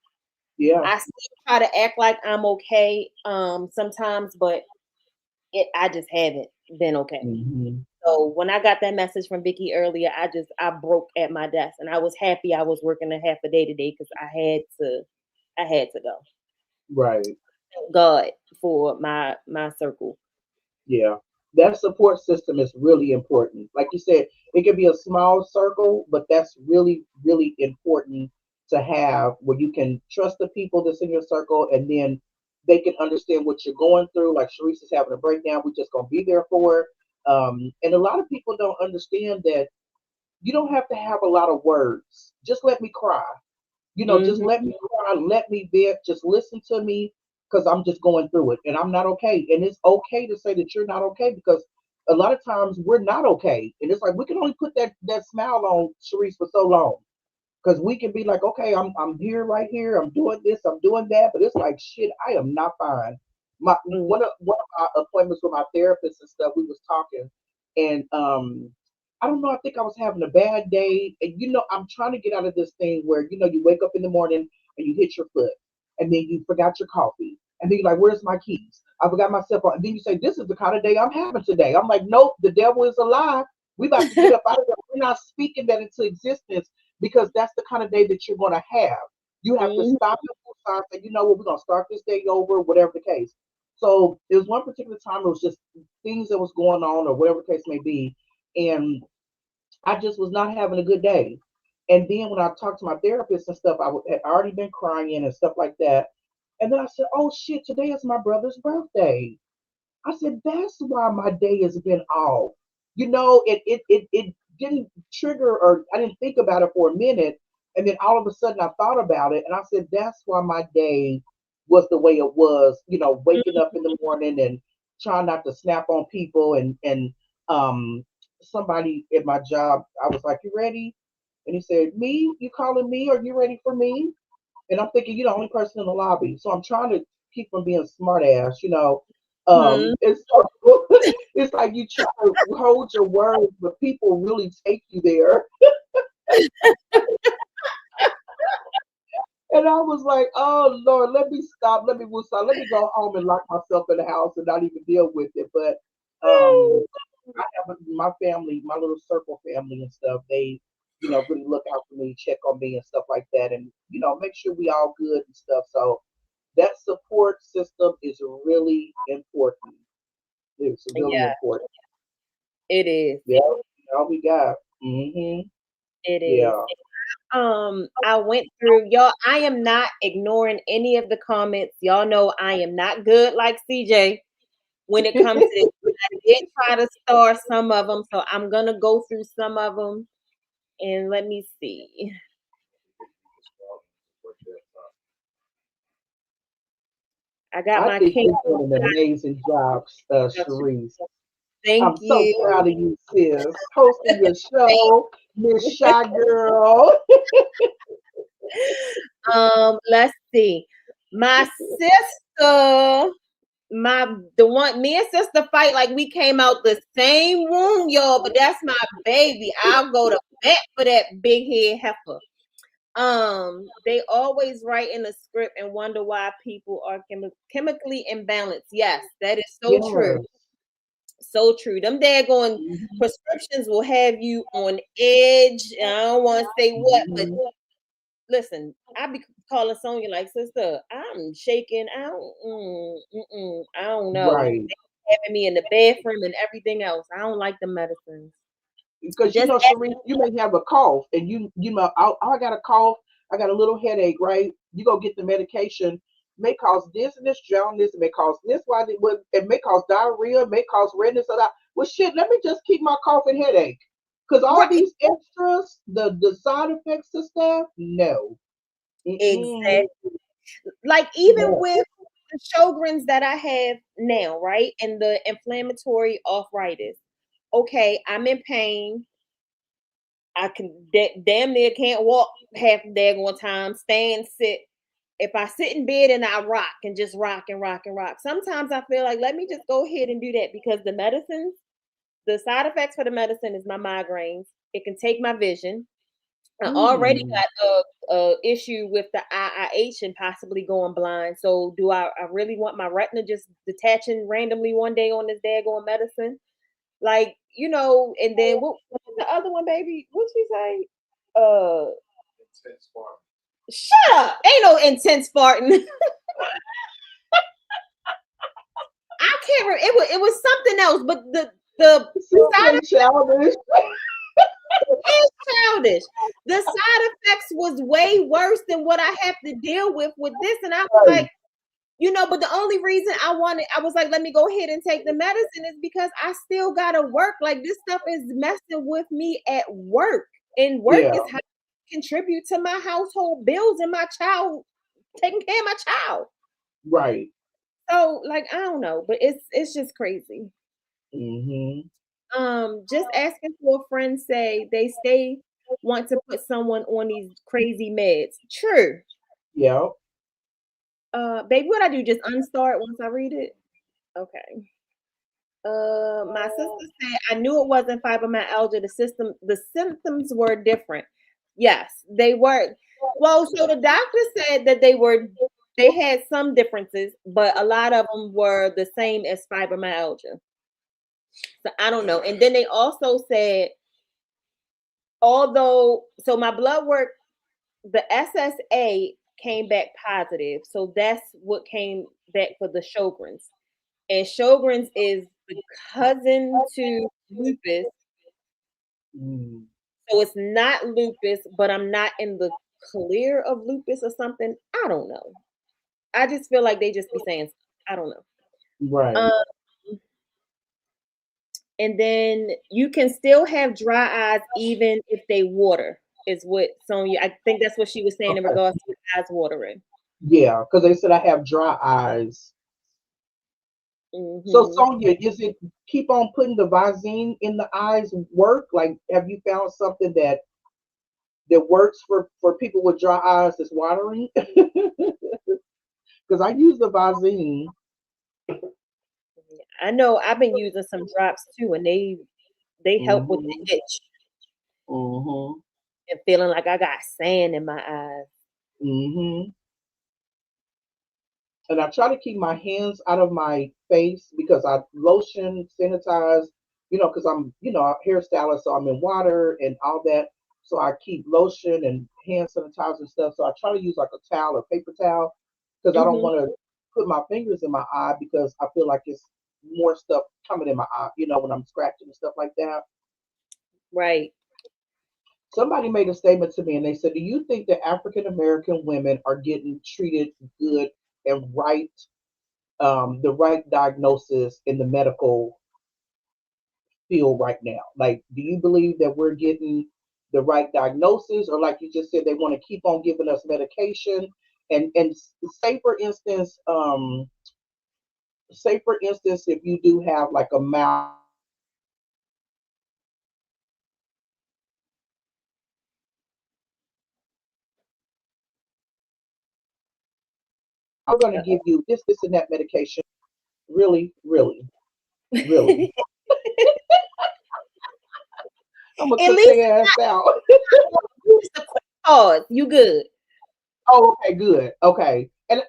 Yeah. I still try to act like I'm okay sometimes, but I just haven't been okay. Hmm. So when I got that message from Vicky earlier, I broke at my desk, and I was happy I was working a half a day today because I had to go. Right. Thank God for my circle. Yeah. That support system is really important. Like you said, it can be a small circle, but that's really, really important to have where you can trust the people that's in your circle and then they can understand what you're going through. Like Sharice is having a breakdown, we're just gonna be there for her. And a lot of people don't understand that you don't have to have a lot of words. Just let me cry. Just Hmm. let me cry, let me vent, just listen to me because I'm just going through it and I'm not okay. And it's okay to say that you're not okay because a lot of times we're not okay. And it's like we can only put that smile on Sharice for so long. Because we can be like, okay, I'm here right here, I'm doing this, I'm doing that, but it's like shit, I am not fine. My one of my appointments with my therapist and stuff, we was talking, and I don't know, I think I was having a bad day, and I'm trying to get out of this thing where you wake up in the morning and you hit your foot, and then you forgot your coffee, and then you're like, where's my keys? I forgot my cell phone, and then you say, this is the kind of day I'm having today. I'm like, nope, the devil is a lie. We about to get up out of there. We're not speaking that into existence because that's the kind of day that you're going to have. You have to Hmm. stop your food sign and say, you know what, we're going to start this day over, whatever the case. So there was one particular time it was just things that was going on or whatever the case may be. And I just was not having a good day. And then when I talked to my therapist and stuff, had already been crying and stuff like that. And then I said, oh shit, today is my brother's birthday. I said, that's why my day has been off. It didn't trigger or I didn't think about it for a minute. And then all of a sudden I thought about it and I said, that's why my day was the way it was, waking up in the morning and trying not to snap on people and somebody at my job, I was like, you ready? And he said, me? You calling me? Are you ready for me? And I'm thinking, you're the only person in the lobby. So I'm trying to keep from being smart ass. It's so it's like you try to hold your words, but people really take you there. And I was like, oh Lord, let me stop, let me stop, let me go home and lock myself in the house and not even deal with it. But I have my family, my little circle family and stuff, they, really look out for me, check on me and stuff like that, and make sure we all good and stuff. So that support system is really important. It's really Yeah, important. it is. Yeah, all we got. It is. Yeah. I went through y'all. I am not ignoring any of the comments. Y'all know I am not good like CJ when it comes to this. I did try to star some of them, so I'm gonna go through some of them and let me see. I got I my think king. you're doing an amazing job, Sharice. Thank I'm so you. proud of you, sis. Hosting your show, Miss Shy Girl. Let's see. My sister, the one me and sister fight like we came out the same womb, y'all, but that's my baby. I'll go to bat for that big head heifer. They always write in the script and wonder why people are chemically imbalanced. Yes, that is so true. Yes. So true. Them daggone Mhm. prescriptions will have you on edge. I don't want to say what, but Mhm. listen, I be calling Sonya like, sister, I'm shaking. I don't know. Right. They having me in the bathroom and everything else. I don't like the medicines. Because Just Sharice, you may have a cough, and you know, I got a cough, I got a little headache, right? You go get the medication, may cause this and this jaundice, it may cause this, why it may cause diarrhea, it may cause redness of that. Well, shit, let me just keep my cough and headache. Because all right, these extras, the side effects and stuff, no. Mm-mm. exactly. Like even No. with the Sjogren's that I have now, right, and the inflammatory arthritis. Okay, I'm in pain. I can damn near can't walk half the daggone time. Stand, sit. If I sit in bed and I rock and just rock and rock and rock, sometimes I feel like let me just go ahead and do that because the medicines, the side effects for the medicine is my migraines. It can take my vision. I already Mm. got a issue with the IIH and possibly going blind. So do I really want my retina just detaching randomly one day on this daggone medicine? Like, and then what was the other one, baby? What'd you say? Shut up. Ain't no intense farting. I can't remember. It was something else, but the side So childish. is childish. The side effects was way worse than what I have to deal with this. And I was Right. like, but the only reason I was like, let me go ahead and take the medicine is because I still gotta work. Like this stuff is messing with me at work. And work Yeah. is how I contribute to my household bills and my child taking care of my child. Right. So like I don't know, but it's just crazy. Mm-hmm. Just asking for a friend say they stay want to put someone on these crazy meds. True. Yeah. Baby, what I do? Just unstart once I read it? Okay. My sister said I knew it wasn't fibromyalgia. The symptoms were different. Yes, they were. Well, so the doctor said that they had some differences, but a lot of them were the same as fibromyalgia. So I don't know. And then they also said, although so my blood work, the SSA came back positive. So that's what came back for the Sjogren's. And Sjogren's is the cousin to lupus. Mm. So it's not lupus, but I'm not in the clear of lupus or something. I don't know. I just feel like they just be saying, I don't know. Right. Um, and then you can still have dry eyes even if they water, is what Sonya, I think that's what she was saying in Okay. regards to eyes watering. Yeah, because they said I have dry eyes. So Hmm. Sonia, is it keep on putting the Visine in the eyes work? Like, have you found something that works for people with dry eyes that's watering? Because I use the Visine. I know I've been using some drops too, and they help with Mm-hmm. the itch Mm-hmm. and feeling like I got sand in my eyes. Mm-hmm. And I try to keep my hands out of my face because I lotion, sanitize, because I'm, a hairstylist, so I'm in water and all that. So I keep lotion and hand sanitizer and stuff. So I try to use like a towel or paper towel because I don't Hmm. want to put my fingers in my eye because I feel like it's more stuff coming in my eye, when I'm scratching and stuff like that. Right. Somebody made a statement to me and they said, do you think that African American women are getting treated good and right, the right diagnosis in the medical field right now? Like, do you believe that we're getting the right diagnosis, or like you just said, they want to keep on giving us medication? And say, for instance, say for instance, if you do have like a mouth, I'm going to give you this, and that medication. Really, really, really. At I'm gonna cook least their ass out. it's a quick pause. You good? Oh, okay, good. Okay. And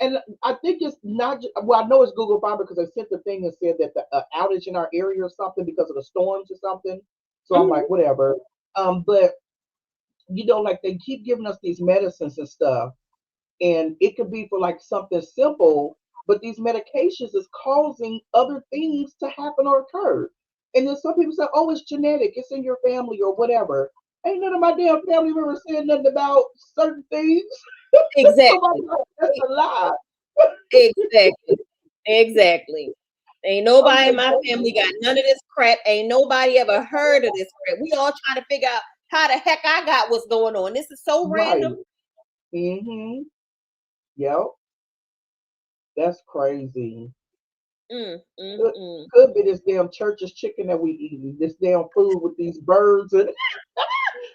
I think it's not well, I know it's Google Fiber because they sent the thing and said that the outage in our area or something because of the storms or something. So I'm Mhm. like, whatever. But like they keep giving us these medicines and stuff, and it could be for like something simple, but these medications is causing other things to happen or occur. And then some people say, oh, it's genetic, it's in your family or whatever. Ain't none of my damn family ever said nothing about certain things. So Exactly. I'm like, that's a lie. Exactly. Exactly. Ain't I'm nobody in like, my family got none of this crap. Ain't nobody ever heard of this crap. We all trying to figure out how the heck I got what's going on. This is so right. random. Mm-hmm. Yep. That's crazy. Mm, mm, Could, mm. could be this damn church's chicken that we eating, this damn food with these birds and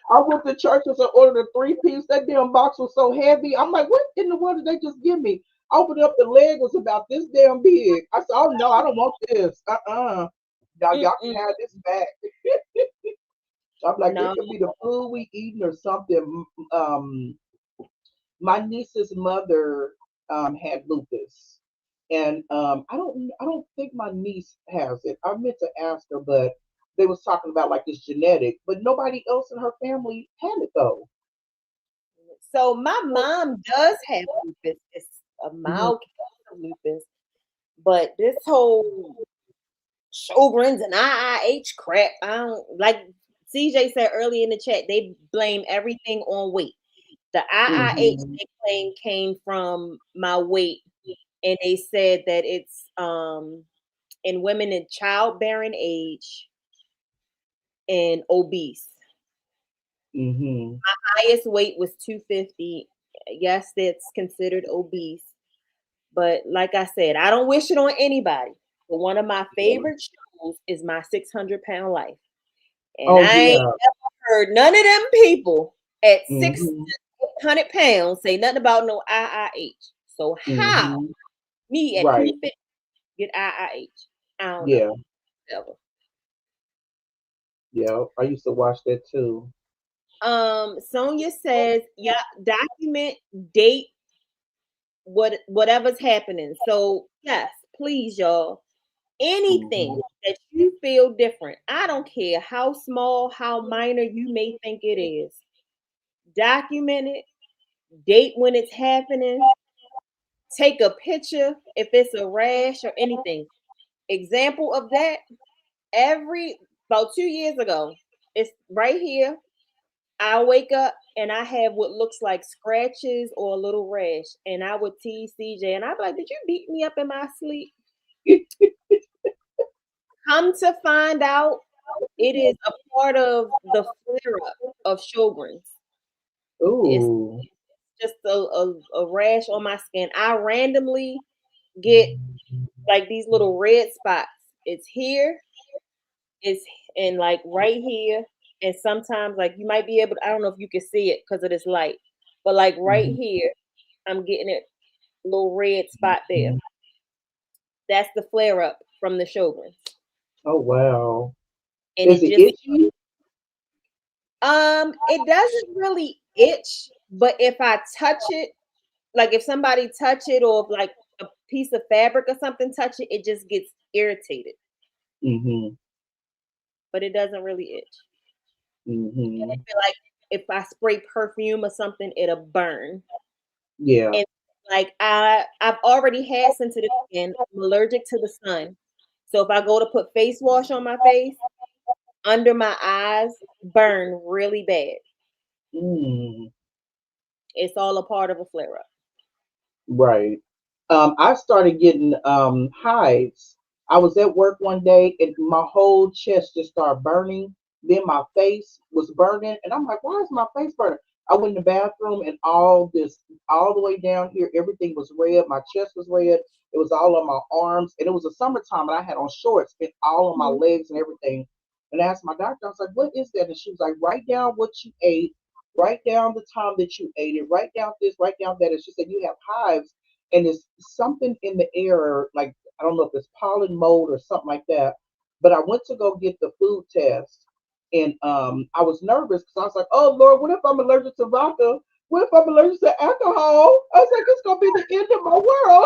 I went to churches and ordered a 3-piece. That damn box was so heavy. I'm like, what in the world did they just give me? I opened up, the leg was about this damn big. I said, oh no, I don't want this. Now Mm, y'all mm. can have this back. I'm like, it No. could be the food we eating or something. My niece's mother had lupus, and I don't think my niece has it. I meant to ask her, but they was talking about like it's genetic, but nobody else in her family had it though. So my mom does have lupus. It's a Mhm. mild case of lupus, but this whole Sjogren's and IIH crap, I don't like. CJ said earlier in the chat, they blame everything on weight. The IIH Mhm. they claim came from my weight, and they said that it's in women in childbearing age and obese. Mhm. Highest weight was 250. Yes, that's considered obese. But like I said, I don't wish it on anybody. But one of my Yeah. favorite shows is My 600-Pound Life. And Oh I ain't yeah. heard none of them people at Mhm. 600 pounds say nothing about no IIH. So how Mhm. me at Right. 250 get IIH? I don't know. Yeah. Ever. Yeah. I used to watch that too. Sonia says, yeah, document, date, whatever's happening. So yes, please, y'all. Anything Mhm. that you feel different, I don't care how small, how minor you may think it is. Document it, date when it's happening, take a picture if it's a rash or anything. Example of that, every about 2 years ago, it's right here. I wake up and I have what looks like scratches or a little rash, and I would tease CJ, and I'd be like, "Did you beat me up in my sleep?" Come to find out, it is a part of the flare up of Sjogren's. It's Ooh. just a rash on my skin. I randomly get like these little red spots. It's here, it's and like right here, and sometimes like you might be able to, I don't know if you can see it because of this light, but like right Mhm. here, I'm getting it little red spot there. That's the flare up from the Sjogren's. Oh wow. And Is it it just itchy? it doesn't really itch, but if I touch it, like if somebody touch it or if like a piece of fabric or something touch it, it just gets irritated, Mhm. but it doesn't really itch. And I Mhm. feel like if I spray perfume or something, it'll burn. Yeah. And like I've already had sensitive skin. I'm allergic to the sun. So if I go to put face wash on my face, under my eyes burn really bad. Mm. It's all a part of a flare up. Right. I started getting hives. I was at work one day and my whole chest just started burning. Then my face was burning, and I'm like, "Why is my face burning?" I went in the bathroom and all the way down here, everything was red. My chest was red. It was all on my arms. And it was the summertime and I had on shorts, it all on my legs and everything. And I asked my doctor, I was like, what is that? And she was like, write down what you ate, write down the time that you ate it, write down this, write down that. And she said, you have hives and it's something in the air, like I don't know if it's pollen mold or something like that. But I went to go get the food test and I was nervous because I was like, oh Lord, what if I'm allergic to vodka? What if I'm allergic to alcohol? I was like, it's gonna be the end of my world.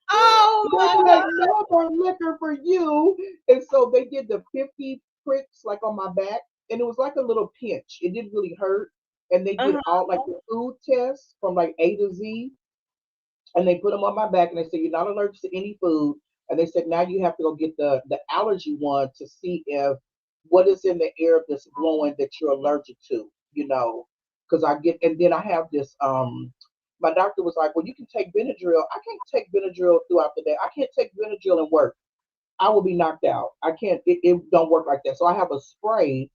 Oh They my were like, God. no more liquor for you. And so they did the 50 pricks like on my back, and it was like a little pinch. It didn't really hurt. And they did Uh-huh. all like the food tests from like A to Z, and they put them on my back, and they said you're not allergic to any food. And they said now you have to go get the allergy one to see if what is in the air that's blowing that you're allergic to. Because I get, and then I have this. My doctor was like, well, you can take Benadryl. I can't take Benadryl throughout the day. I can't take Benadryl and work. I will be knocked out. I can't. It don't work like that. So I have a spray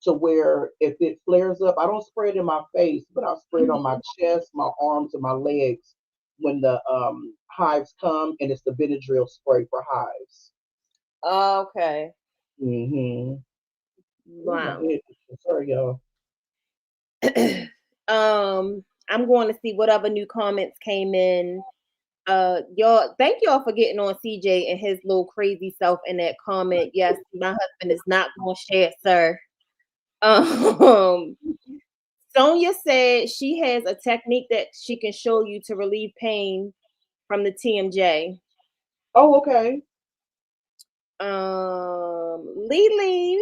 to where if it flares up, I don't spray it in my face, but I'll spray it on my chest, my arms, and my legs when the hives come, and it's the Benadryl spray for hives. Okay. Mm-hmm. Oh, my Wow. head. Sorry, y'all. I'm going to see what other new comments came in. Y'all, thank y'all for getting on CJ and his little crazy self in that comment. Yes, my husband is not going to share, sir. Sonia said she has a technique that she can show you to relieve pain from the TMJ. Oh, okay. Lily,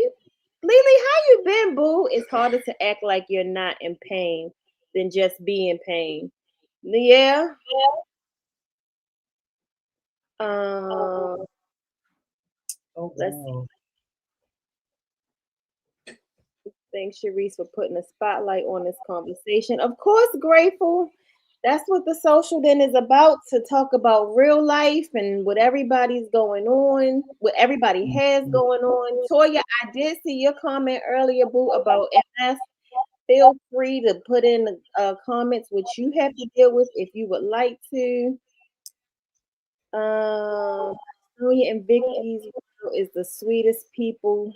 how you been, boo? It's harder to act like you're not in pain than just be in pain. Yeah. Um, Oh, let's see. wow. Thanks, Sharice, for putting a spotlight on this conversation. Of course, grateful. That's what the social then is about, to talk about real life and what everybody's going on, what everybody has Mhm. going on. Toya, I did see your comment earlier, boo, about MS. Feel free to put in the comments what you have to deal with if you would like to. Sonia and Vicky's is the sweetest people.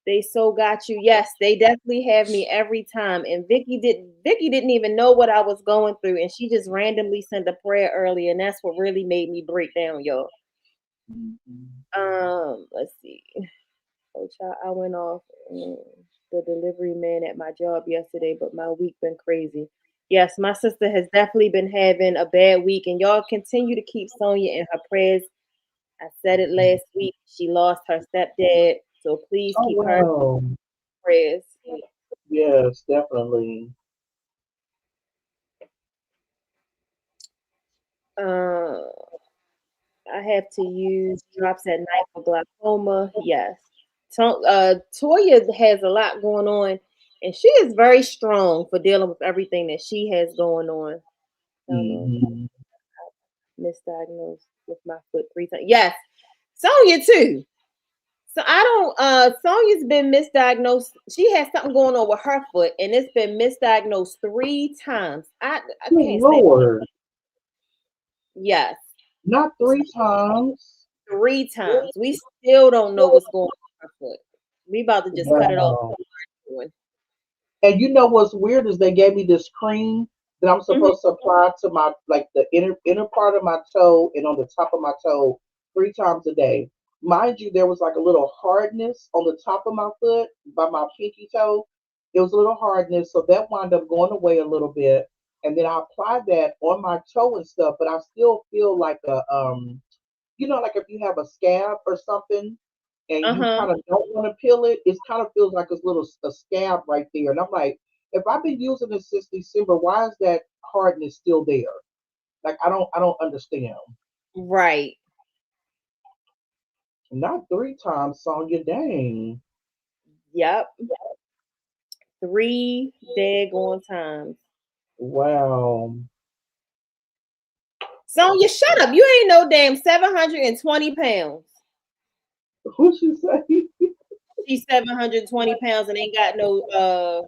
They so got you. Yes, they definitely have me every time. And Vicky didn't even know what I was going through, and she just randomly sent a prayer earlier, and that's what really made me break down, y'all. Mhm. Let's see. Oh, child, I went off the delivery man at my job yesterday, but my week been crazy. Yes, my sister has definitely been having a bad week, and y'all continue to keep Sonia in her prayers. I said it last week. She lost her stepdad, so please Oh, keep her in wow. prayers. Yes, definitely. Uh, I have to use drops at night for glaucoma. Yes. Toya has a lot going on, and she is very strong for dealing with everything that she has going on. I don't know. Hmm. Misdiagnosed with my foot 3 times. Yes. Sonya too. So I don't Sonya's been misdiagnosed. She has something going on with her foot, and it's been misdiagnosed 3 times. I Good can't stand. Lord. Yes. Not 3 times. 3 times. We still don't know what's going on with her foot. We about to just cut it off. Wow. And you know what's weird is they gave me this cream that I'm Mhm. supposed to apply to my like the inner part of my toe and on the top of my toe 3 times a day. Mind you, there was like a little hardness on the top of my foot by my pinky toe. It was a little hardness, so that wound up going away a little bit. And then I applied that on my toe and stuff, but I still feel like like if you have a scab or something and you Uh-huh. kind of don't want to peel it, it kind of feels like a little a scab right there. And I'm like, if I've been using this since December, why is that hardness still there? Like I don't understand. Right. Not 3 times, Sonya. Dang. Yep. 3 daggone times. Wow. Sonya, shut up. You ain't no damn 720 pounds. What'd you say? She's 720 pounds and ain't got no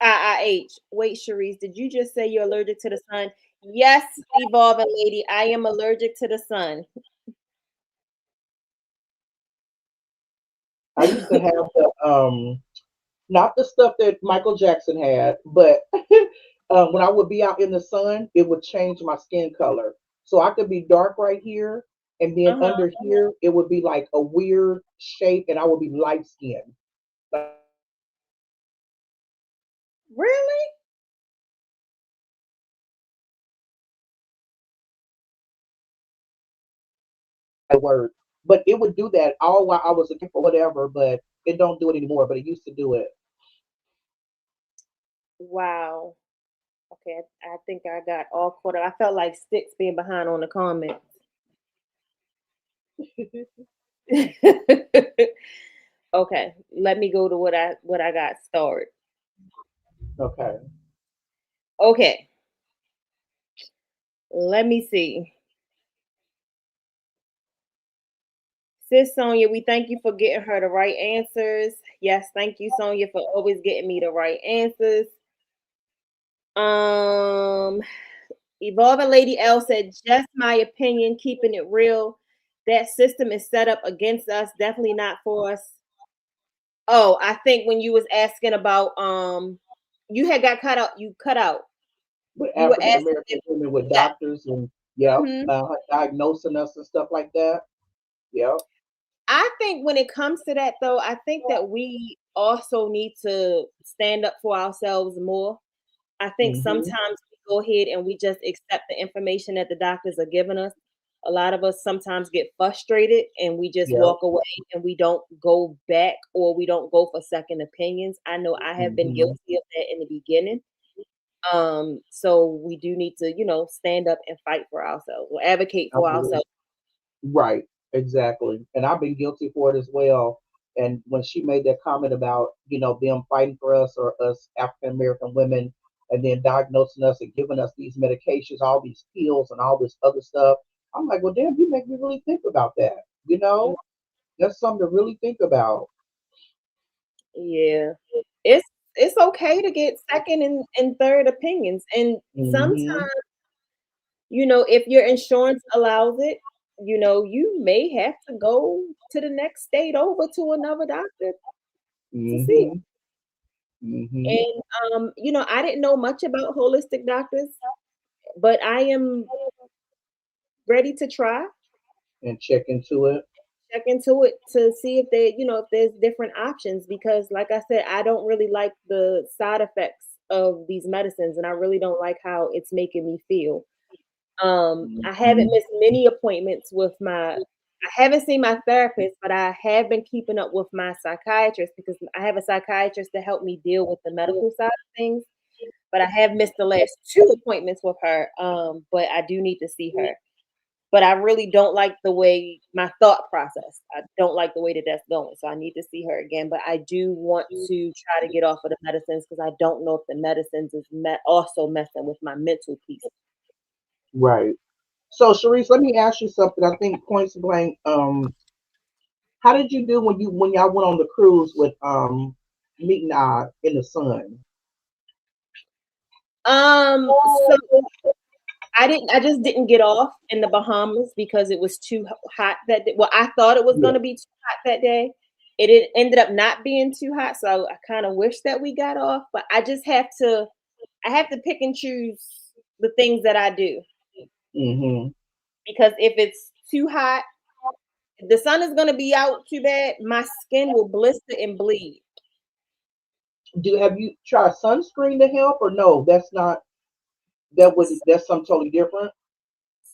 IIH. Wait, Sharice, did you just say you're allergic to the sun? Yes, evolving lady, I am allergic to the sun. I used to have the not the stuff that Michael Jackson had, but when I would be out in the sun, it would change my skin color. So I could be dark right here, and then Uh-huh. under here, it would be like a weird shape, and I would be light skinned. Really? Word. But it would do that all while I was a kid or whatever, but it don't do it anymore, but it used to do it. Wow. Okay, I think I got all caught up. I felt like Sticks being behind on the comments. Okay, let me go to what I got started. Okay. Okay, let me see. Sis Sonia, we thank you for getting her the right answers. Yes, thank you, Sonia, for always getting me the right answers. Evolving Lady L said, just my opinion, keeping it real. That system is set up against us, definitely not for us. Oh, I think when you was asking about you had got cut out, you cut out. With You were African asking American if women with yeah. doctors and yeah, Mhm. diagnosing us and stuff like that. Yeah. I think when it comes to that though, I think that we also need to stand up for ourselves more. I think Hmm. sometimes we go ahead and we just accept the information that the doctors are giving us. A lot of us sometimes get frustrated and we just Yeah. walk away and we don't go back or we don't go for second opinions. I know I have been Hmm. guilty of that in the beginning. So we do need to, stand up and fight for ourselves or advocate for ourselves. Right, exactly. And I've been guilty for it as well. And when she made that comment about, them fighting for us or us African American women and then diagnosing us and giving us these medications, all these pills and all this other stuff, I'm like, well, damn, you make me really think about that. That's something to really think about. Yeah. It's okay to get second and third opinions. And sometimes, Hmm. if your insurance allows it, you may have to go to the next state over to another doctor to see. Hmm. Hmm. And I didn't know much about holistic doctors, but I am ready to try, And check into it. check into it to see if if there's different options because like I said, I don't really like the side effects of these medicines and I really don't like how it's making me feel. I haven't Hmm. missed many appointments with I haven't seen my therapist, but I have been keeping up with my psychiatrist because I have a psychiatrist to help me deal with the medical side of things. But I have missed the last two appointments with her. But I do need to see her. But I really don't like the way my thought process. I don't like the way that that's going. So I need to see her again. But I do want to try to get off of the medicines because I don't know if the medicines is also messing with my mental peace. Right. So, Sharice, let me ask you something. I think points blank. How did you do when y'all went on the cruise with meeting in the sun? So I just didn't get off in the Bahamas because it was too hot that day. Well, I thought it was Yeah. gonna be too hot that day. It ended up not being too hot, so I kind of wish that we got off. But I have to pick and choose the things that I do Hmm. because if it's too hot, if the sun is gonna be out too bad, my skin will blister and bleed. Have you tried sunscreen to help or no? That's something totally different.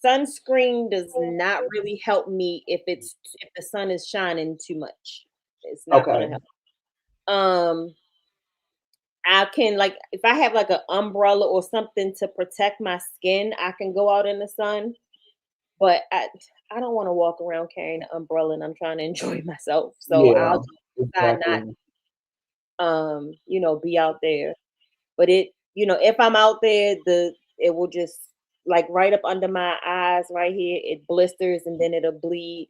Sunscreen does not really help me if the sun is shining too much. It's not gonna Okay. help. Um, I can like if I have like an umbrella or something to protect my skin, I can go out in the sun. But I don't want to walk around carrying an umbrella and I'm trying to enjoy myself. So I'll Yeah. just decide not Exactly. be out there. But if I'm out there, it will just like right up under my eyes right here, it blisters and then it'll bleed.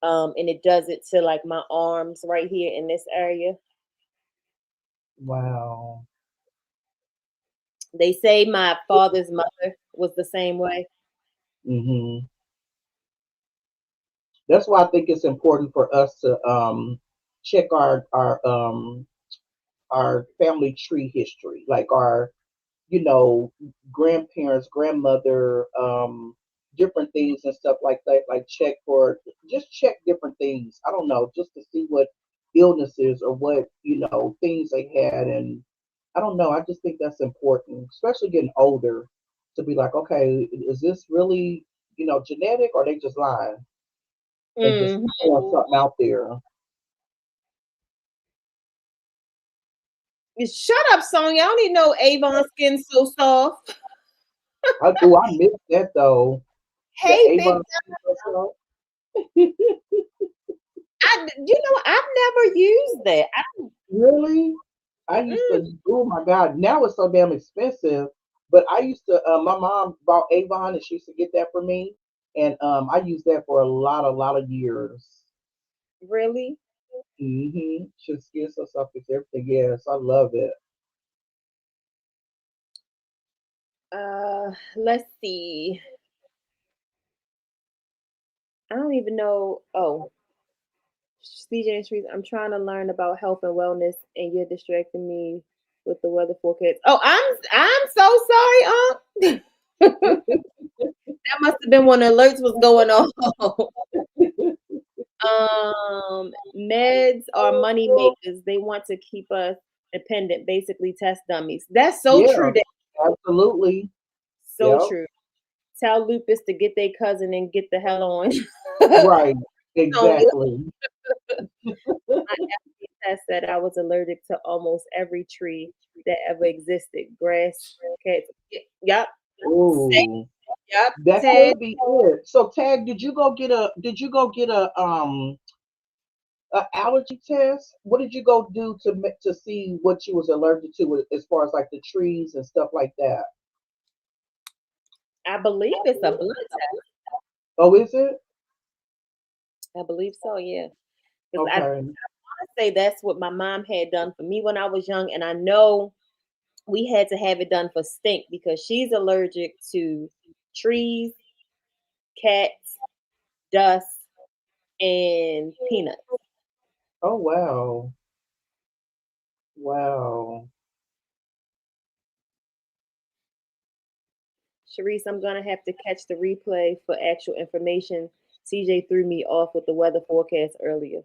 And it does it to like my arms right here in this area. Wow. They say my father's mother was the same way. Hmm. That's why I think it's important for us to check our family tree history, like our, you know, grandparents, grandmother, different things and stuff like that. Like just check different things. I don't know, just to see what illnesses or what, you know, things they had. And I don't know. I just think that's important, especially getting older, to be like, okay, is this really, you know, genetic, or they just lying and just Mhm. throwing something out there? Shut up, Sonya. I don't even know Avon skin's so soft. I missed that though. The Hey, big. Avon. I've never used that. Really? I used Mm, to, oh my God, now it's so damn expensive. But I used to, my mom bought Avon and she used to get that for me. And I used that for a lot of years. really? Mm-hmm. Should skin so soft, fix everything. Yes, I love it. Let's see. I don't even know. Oh, CJ and Trees. I'm trying to learn about health and wellness, and you're distracting me with the weather forecast. Oh, I'm so sorry, that must have been when alerts was going on. Meds are money makers. They want to keep us dependent, basically test dummies. That's so Yeah, true. That absolutely. so Yep. true. Tell Lupus to get their cousin and get the hell on. Right. Sonya, Exactly. my FDA test said I was allergic to almost every tree that ever existed. Grass, cats. Yep. Ooh. Yep. That Ted. could be it. So Tag, did you go get a allergy test? What did you go do to see what you was allergic to as far as like the trees and stuff like that? I believe it's a blood test. Oh, is it? I believe so. Yeah. Because I Okay. say that's what my mom had done for me when I was young, and I know we had to have it done for Stink because she's allergic to trees, cats, dust, and peanuts. Oh wow. Wow. Sharice, I'm gonna have to catch the replay for actual information. CJ threw me off with the weather forecast earlier.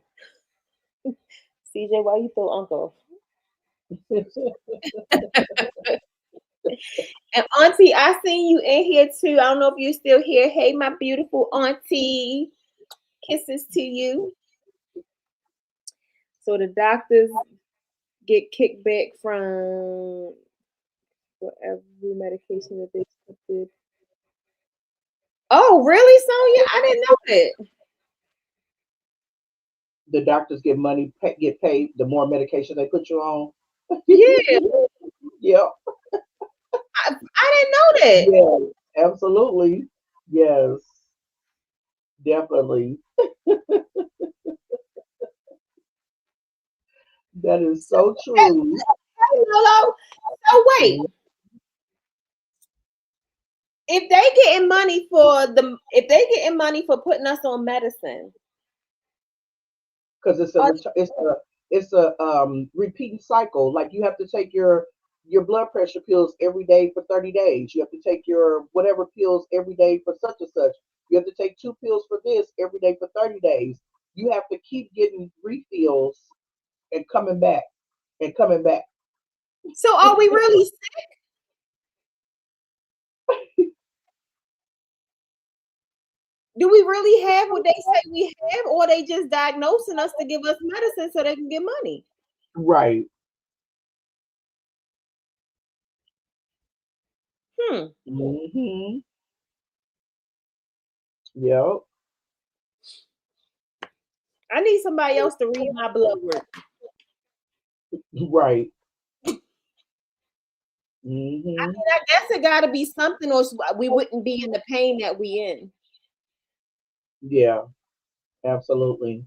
CJ, why you throw Uncle? And Auntie, I seen you in here too. I don't know if you're still here. Hey, my beautiful Auntie. Kisses to you. So the doctors get kickback from for every medication that they tested. Oh, really, Sonya? I didn't know that. The doctors get paid the more medication they put you on. Yeah, Yep. I didn't know that. Yes. Absolutely. Yes. Definitely. That is so true. Hello. So wait, if they getting money for putting us on medicine, Because are it's a repeating cycle. Like you have to take your blood pressure pills every day for 30 days. You have to take your whatever pills every day for such and such. You have to take two pills for this every day for 30 days. You have to keep getting refills and coming back and coming back. so are we really? Do we really have what they say we have, or they just diagnosing us to give us medicine so they can get money? Right. Hmm. Hmm. Yep. I need somebody else to read my blood work. Right. I Hmm. mean, I guess it got to be something, or we wouldn't be in the pain that we in. Yeah. Absolutely.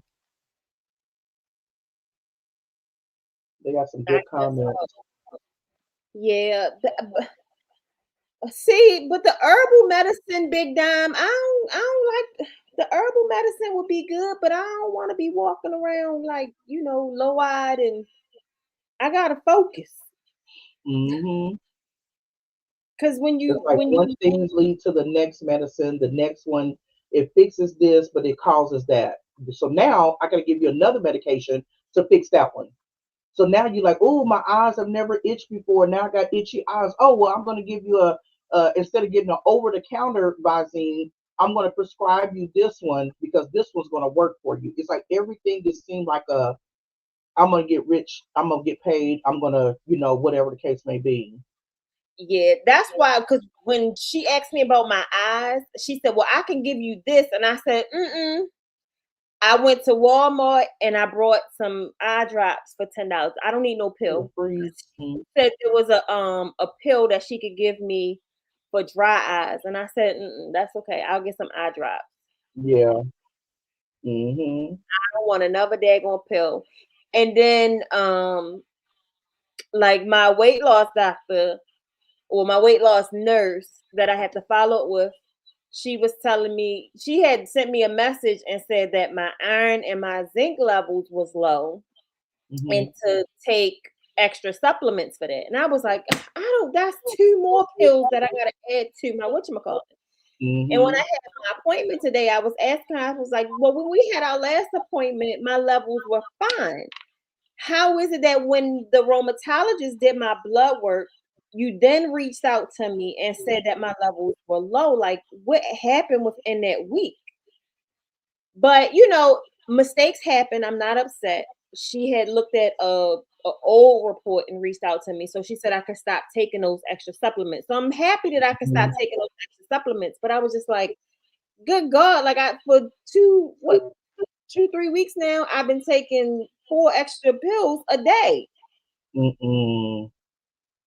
They got some I good guess so. comments. Yeah. See, but the herbal medicine, Big Dime, I don't like the herbal medicine would be good, but I don't want to be walking around like, low-eyed and I gotta focus. Hmm. Cause when It's you like when one you thing leads to the next medicine, the next one, it fixes this, but it causes that. So now I got to give you another medication to fix that one. So now you're like, oh, my eyes have never itched before. Now I got itchy eyes. Oh, well, I'm going to give you instead of getting an over the counter Visine, I'm going to prescribe you this one because this one's going to work for you. It's like everything just seemed like I'm going to get rich. I'm going to get paid. I'm going to, whatever the case may be. Yeah, that's why. Because when she asked me about my eyes, she said, "Well, I can give you this," and I said, "Mm-mm." I went to Walmart and I brought some eye drops for $10. I don't need no pill. Free. 'Cause she said there was a pill that she could give me for dry eyes, and I said, mm-mm, "That's okay. I'll get some eye drops. Yeah. Hmm. I don't want another daggone pill." And then, like my weight loss doctor or my weight loss nurse that I had to follow up with, she was telling me she had sent me a message and said that my iron and my zinc levels was low and Hmm. to take extra supplements for that. And I was like, I don't, that's two more pills that I gotta add to my whatchamacallit. And when I Hmm. had my appointment today, I was asking her, I was like, well, when we had our last appointment, my levels were fine. How is it that when the rheumatologist did my blood work, you then reached out to me and said that my levels were low? Like, what happened within that week? But mistakes happen. I'm not upset. She had looked at a old report and reached out to me. So she said I could stop taking those extra supplements. So I'm happy that I can stop taking those extra supplements. But I was just like, good God, like I for 2-3 weeks now, I've been taking 4 extra pills a day. Mm-mm.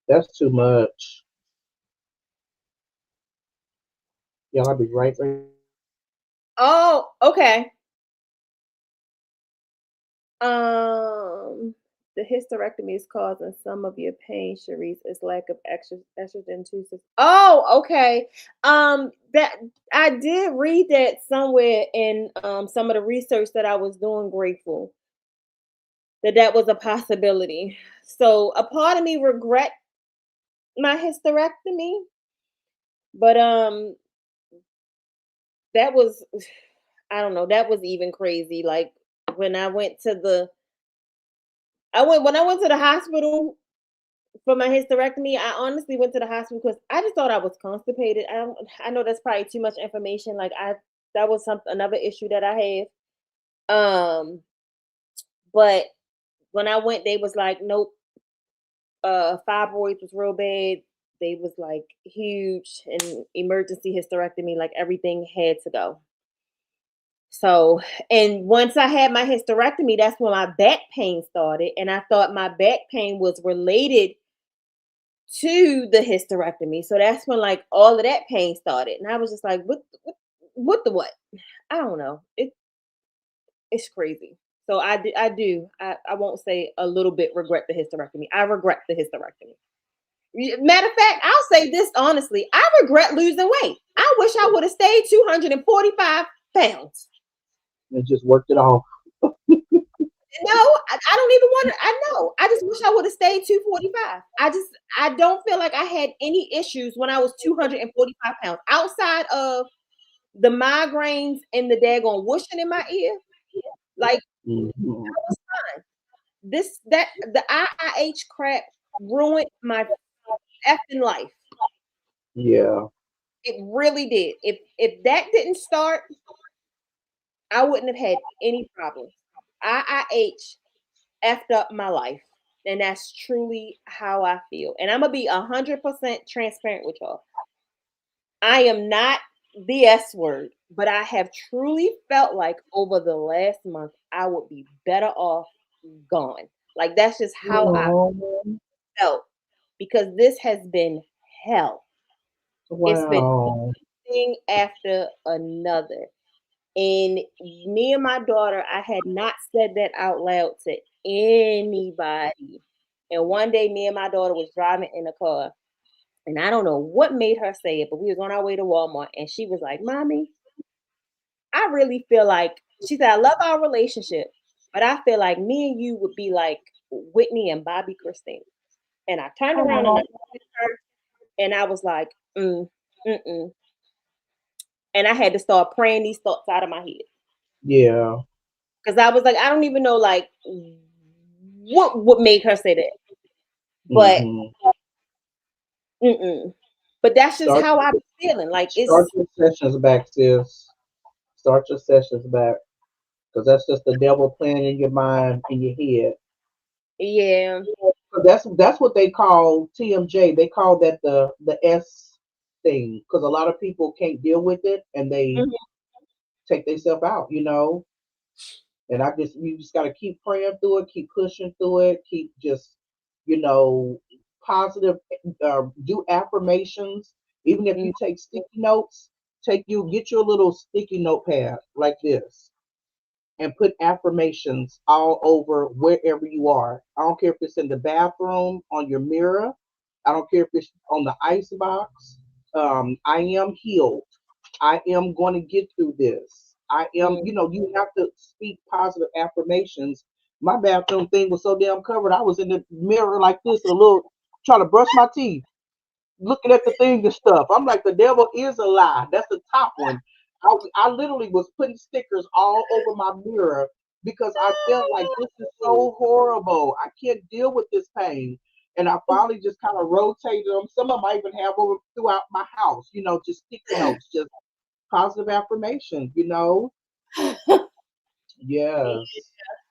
That's too much. Y'all, I'll be right there. Oh, okay. Um, the hysterectomy is causing some of your pain, Sharice. Is lack of extra estrogen too. Oh, okay. That I did read that somewhere in some of the research that I was doing. Grateful that was a possibility. So a part of me regret my hysterectomy, but that was I don't know. That was even crazy. Like when I went to the when I went to the hospital for my hysterectomy, I honestly went to the hospital because I just thought I was constipated. I know that's probably too much information. Like that was another issue that I have. But when I went, they was like, nope, fibroids was real bad. They was like huge and emergency hysterectomy, like everything had to go. So, and once I had my hysterectomy, that's when my back pain started. And I thought my back pain was related to the hysterectomy. So that's when like all of that pain started. And I was just like, what the what? I don't know. It's crazy. So I won't say a little bit regret the hysterectomy. I regret the hysterectomy. Matter of fact, I'll say this honestly. I regret losing weight. I wish I would have stayed 245 pounds. And just worked it off. No, I don't even want to. I know. I just wish I would have stayed 245. I don't feel like I had any issues when I was 245 pounds outside of the migraines and the daggone whooshing in my ear. Like Hmm. I was fine. The IIH crap ruined my effing life. Yeah. It really did. If that didn't start, I wouldn't have had any problems. IIH effed up my life. And that's truly how I feel. And I'm gonna be 100% transparent with y'all. I am not the S word, but I have truly felt like over the last month I would be better off gone. Like that's just how I Oh, felt because this has been hell. It's been wow. thing after another. And me and my daughter, I had not said that out loud to anybody. And one day, me and my daughter was driving in the car, and I don't know what made her say it, but we was on our way to Walmart, and she was like, "Mommy, I really feel like," she said, "I love our relationship, but I feel like me and you would be like Whitney and Bobby Christine." And I turned around and I looked at her, and I was like, mm. And I had to start praying these thoughts out of my head. Yeah. Because I was like, I don't even know like what made her say that. But but that's just Start how I'm feeling. Like start it's your sessions back, sis. Start your sessions back. Because that's just the devil playing in your mind, in your head. yeah. 'Cause that's what they call TMJ. They call that the S thing. Because a lot of people can't deal with it and they Mhm. take themselves out, you know. And you just gotta keep praying through it, keep pushing through it, keep just, you know, positive. Do affirmations. Even if Mm, you take sticky notes, get you a little sticky notepad like this and put affirmations all over wherever you are. I don't care if it's in the bathroom, on your mirror. I don't care if it's on the ice box. I am healed. I am going to get through this. I am, mm. you have to speak positive affirmations. My bathroom thing was so damn covered. I was in the mirror like this, trying to brush my teeth, looking at the thing and stuff. I'm like, the devil is a lie. That's the top one. I literally was putting stickers all over my mirror because I felt like this is so horrible. I can't deal with this pain. And I finally just kind of rotated them. Some of them I even have over throughout my house, just sticky notes, just positive affirmation. Yes.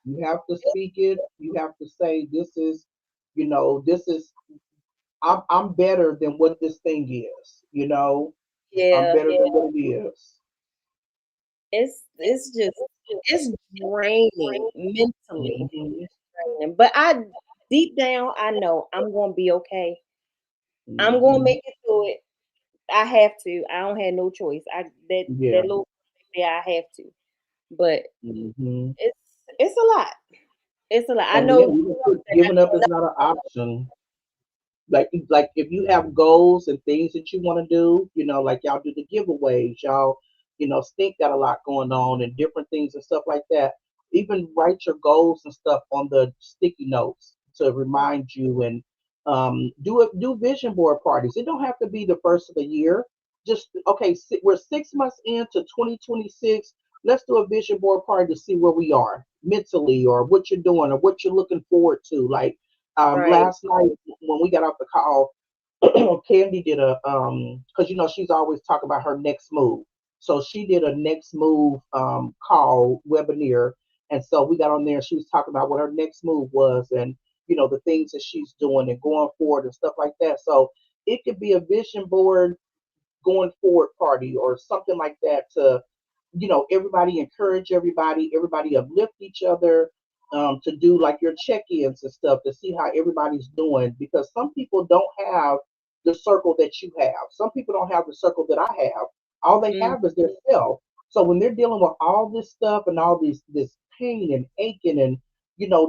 You have to speak it. You have to say, this is I'm better than what this thing is. I'm Yeah. better than what it is. It's just it's draining mentally. Mhm, Draining. But I deep down I know I'm gonna be okay. I'm gonna mhm. make it through it. I have to. I don't have no choice. That Yeah. little yeah, I have to. But Mhm. it's it's a lot. It's a lot. I And yeah, know you can put giving up is not an option. Like if you have goals and things that you want to do, like y'all do the giveaways, y'all, Stink got a lot going on and different things and stuff like that. Even write your goals and stuff on the sticky notes to remind you, and do vision board parties. It don't have to be the first of the year. Just okay, we're 6 months into 2026. Let's do a vision board party to see where we are mentally, or what you're doing, or what you're looking forward to. Like right. last night when we got off the call, Candy did because she's always talking about her next move. So she did a next move call webinar, and so we got on there. She was talking about what her next move was, and the things that she's doing and going forward and stuff like that. So it could be a vision board going forward party or something like that to everybody encourage everybody uplift each other, to do like your check-ins and stuff to see how everybody's doing, because some people don't have the circle that you have. Some people don't have the circle that I have. All they Mm, have is their self. So when they're dealing with all this stuff and all this pain and aching and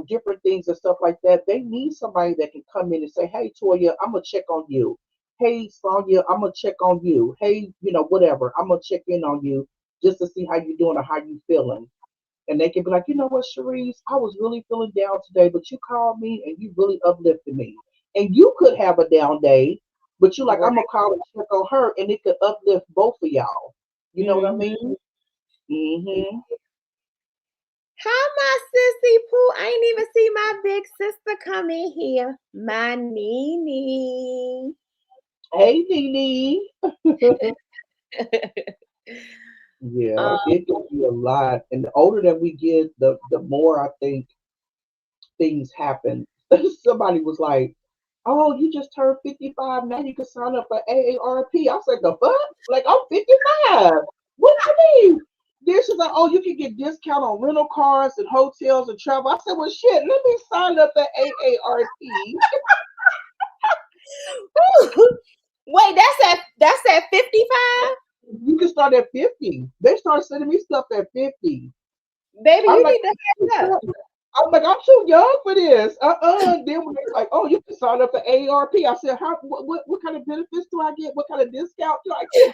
different things and stuff like that, they need somebody that can come in and say, "Hey, Toya, I'm gonna check on you. Hey, Sonia, I'm gonna check on you. Hey, whatever, I'm gonna check in on you just to see how you're doing or how you feeling." And they can be like, "You know what, Cherise, I was really feeling down today, but you called me and you really uplifted me." And you could have a down day, but you like, "I'm right. gonna call and check on her," and it could uplift both of y'all. You know what I Mhm. mean? Hmm. Hi, my sissy Pooh. I ain't even see my big sister come in here. My Nene. Hey, Nene. Yeah, um, it can be a lot. And the older that we get, the more I think things happen. Somebody was like, "Oh, you just turned 55. Now you can sign up for AARP." I was like, "The fuck? Like, I'm 55. What you mean?" Then she's like, "Oh, you can get discount on rental cars and hotels and travel." I said, "Well, shit, let me sign up for AARP." wait, that's at 55? You can start at 50. They start sending me stuff at 50. Baby, I'm you like, need to hurry up. I'm too young for this. Then when they're like, oh, you can sign up for AARP. I said, what kind of benefits do I get? What kind of discount do I get?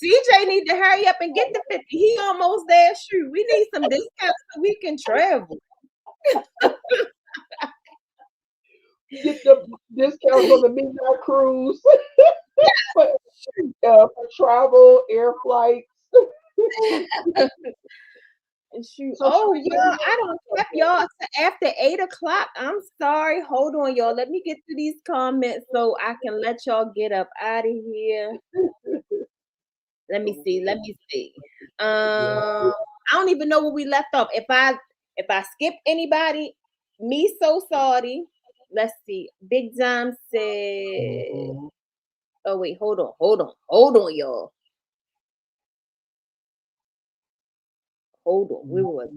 CJ need to hurry up and get the 50. He almost there. Shoot, we need some discounts so we can travel. Get the discounts on the midnight cruise for travel, air flights. Shoot. So Oh, Sharice, y'all, I don't kept y'all to after 8 o'clock. I'm sorry. Hold on, y'all. Let me get to these comments so I can let y'all get up out of here. Let me see. I don't even know where we left off. If I skip anybody, me so sorry. Let's see. Big Dime said, oh wait, hold on, y'all. Hold on. We were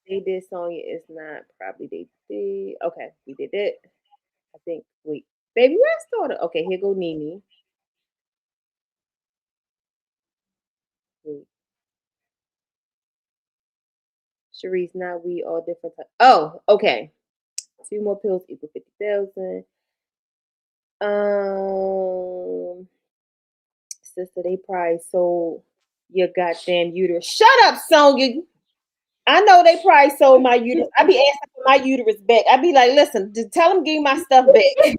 they did Sonya. It's not probably they did. Okay, we did it. I think. Wait, baby, where I started? Okay, here go Nene. Wait. Sharice, not we all different types. Oh, okay. 2 more pills equal 50,000. Sister, they probably sold your goddamn uterus. Shut up, Sonya. I know they probably sold my uterus. I be asking for my uterus back. I be like, listen, just tell them give me my stuff back.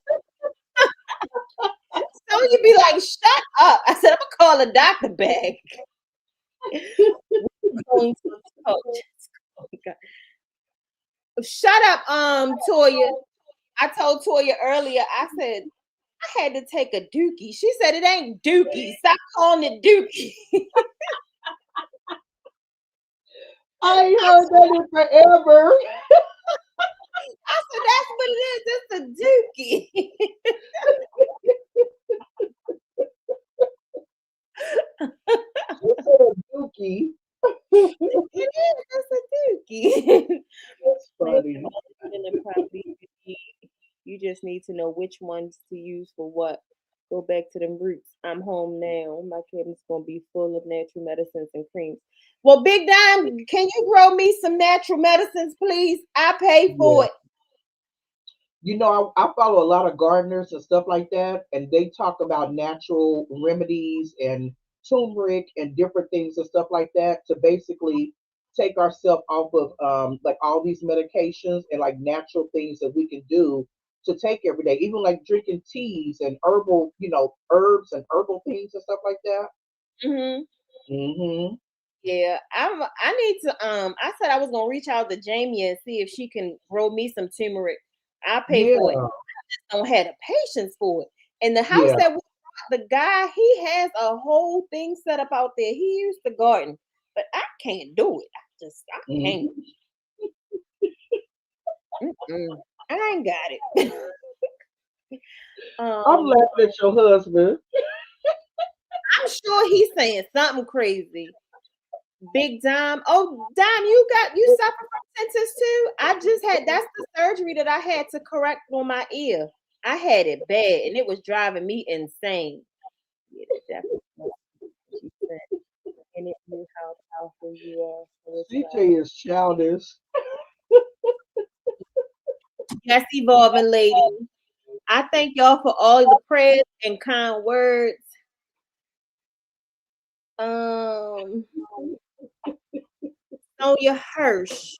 So you be like, shut up. I said, I'm gonna call a doctor back. Shut up, Toya. I told Toya earlier, I said, I had to take a dookie. She said it ain't dookie. Stop calling it dookie. I ain't heard that in forever. I said, that's what it is. It's a dookie. It's a dookie. It is. It's a dookie. That's funny. You just need to know which ones to use for what. Go back to them roots. I'm home now. My cabinet's gonna be full of natural medicines and creams. Well, Big Dime, can you grow me some natural medicines, please? I pay for it. You know, I follow a lot of gardeners and stuff like that, and they talk about natural remedies and turmeric and different things and stuff like that to basically take ourselves off of like all these medications and like natural things that we can do to take every day, even like drinking teas and herbal, herbs and herbal things and stuff like that. Yeah, I need to I said I was gonna reach out to Jamie and see if she can grow me some turmeric. I'll pay for it. I just don't have the patience for it. And the house that we bought, the guy, he has a whole thing set up out there. He used the garden, but I can't do it. I can't. I ain't got it. I'm laughing at your husband. I'm sure he's saying something crazy. Big Dime. Oh, Dime, you suffer from tinnitus too? That's the surgery that I had to correct on my ear. I had it bad and it was driving me insane. Yeah, definitely. And it knew how powerful you are. So CJ is childish. Yes, evolving lady. I thank y'all for all the prayers and kind words. Sonia Hirsch.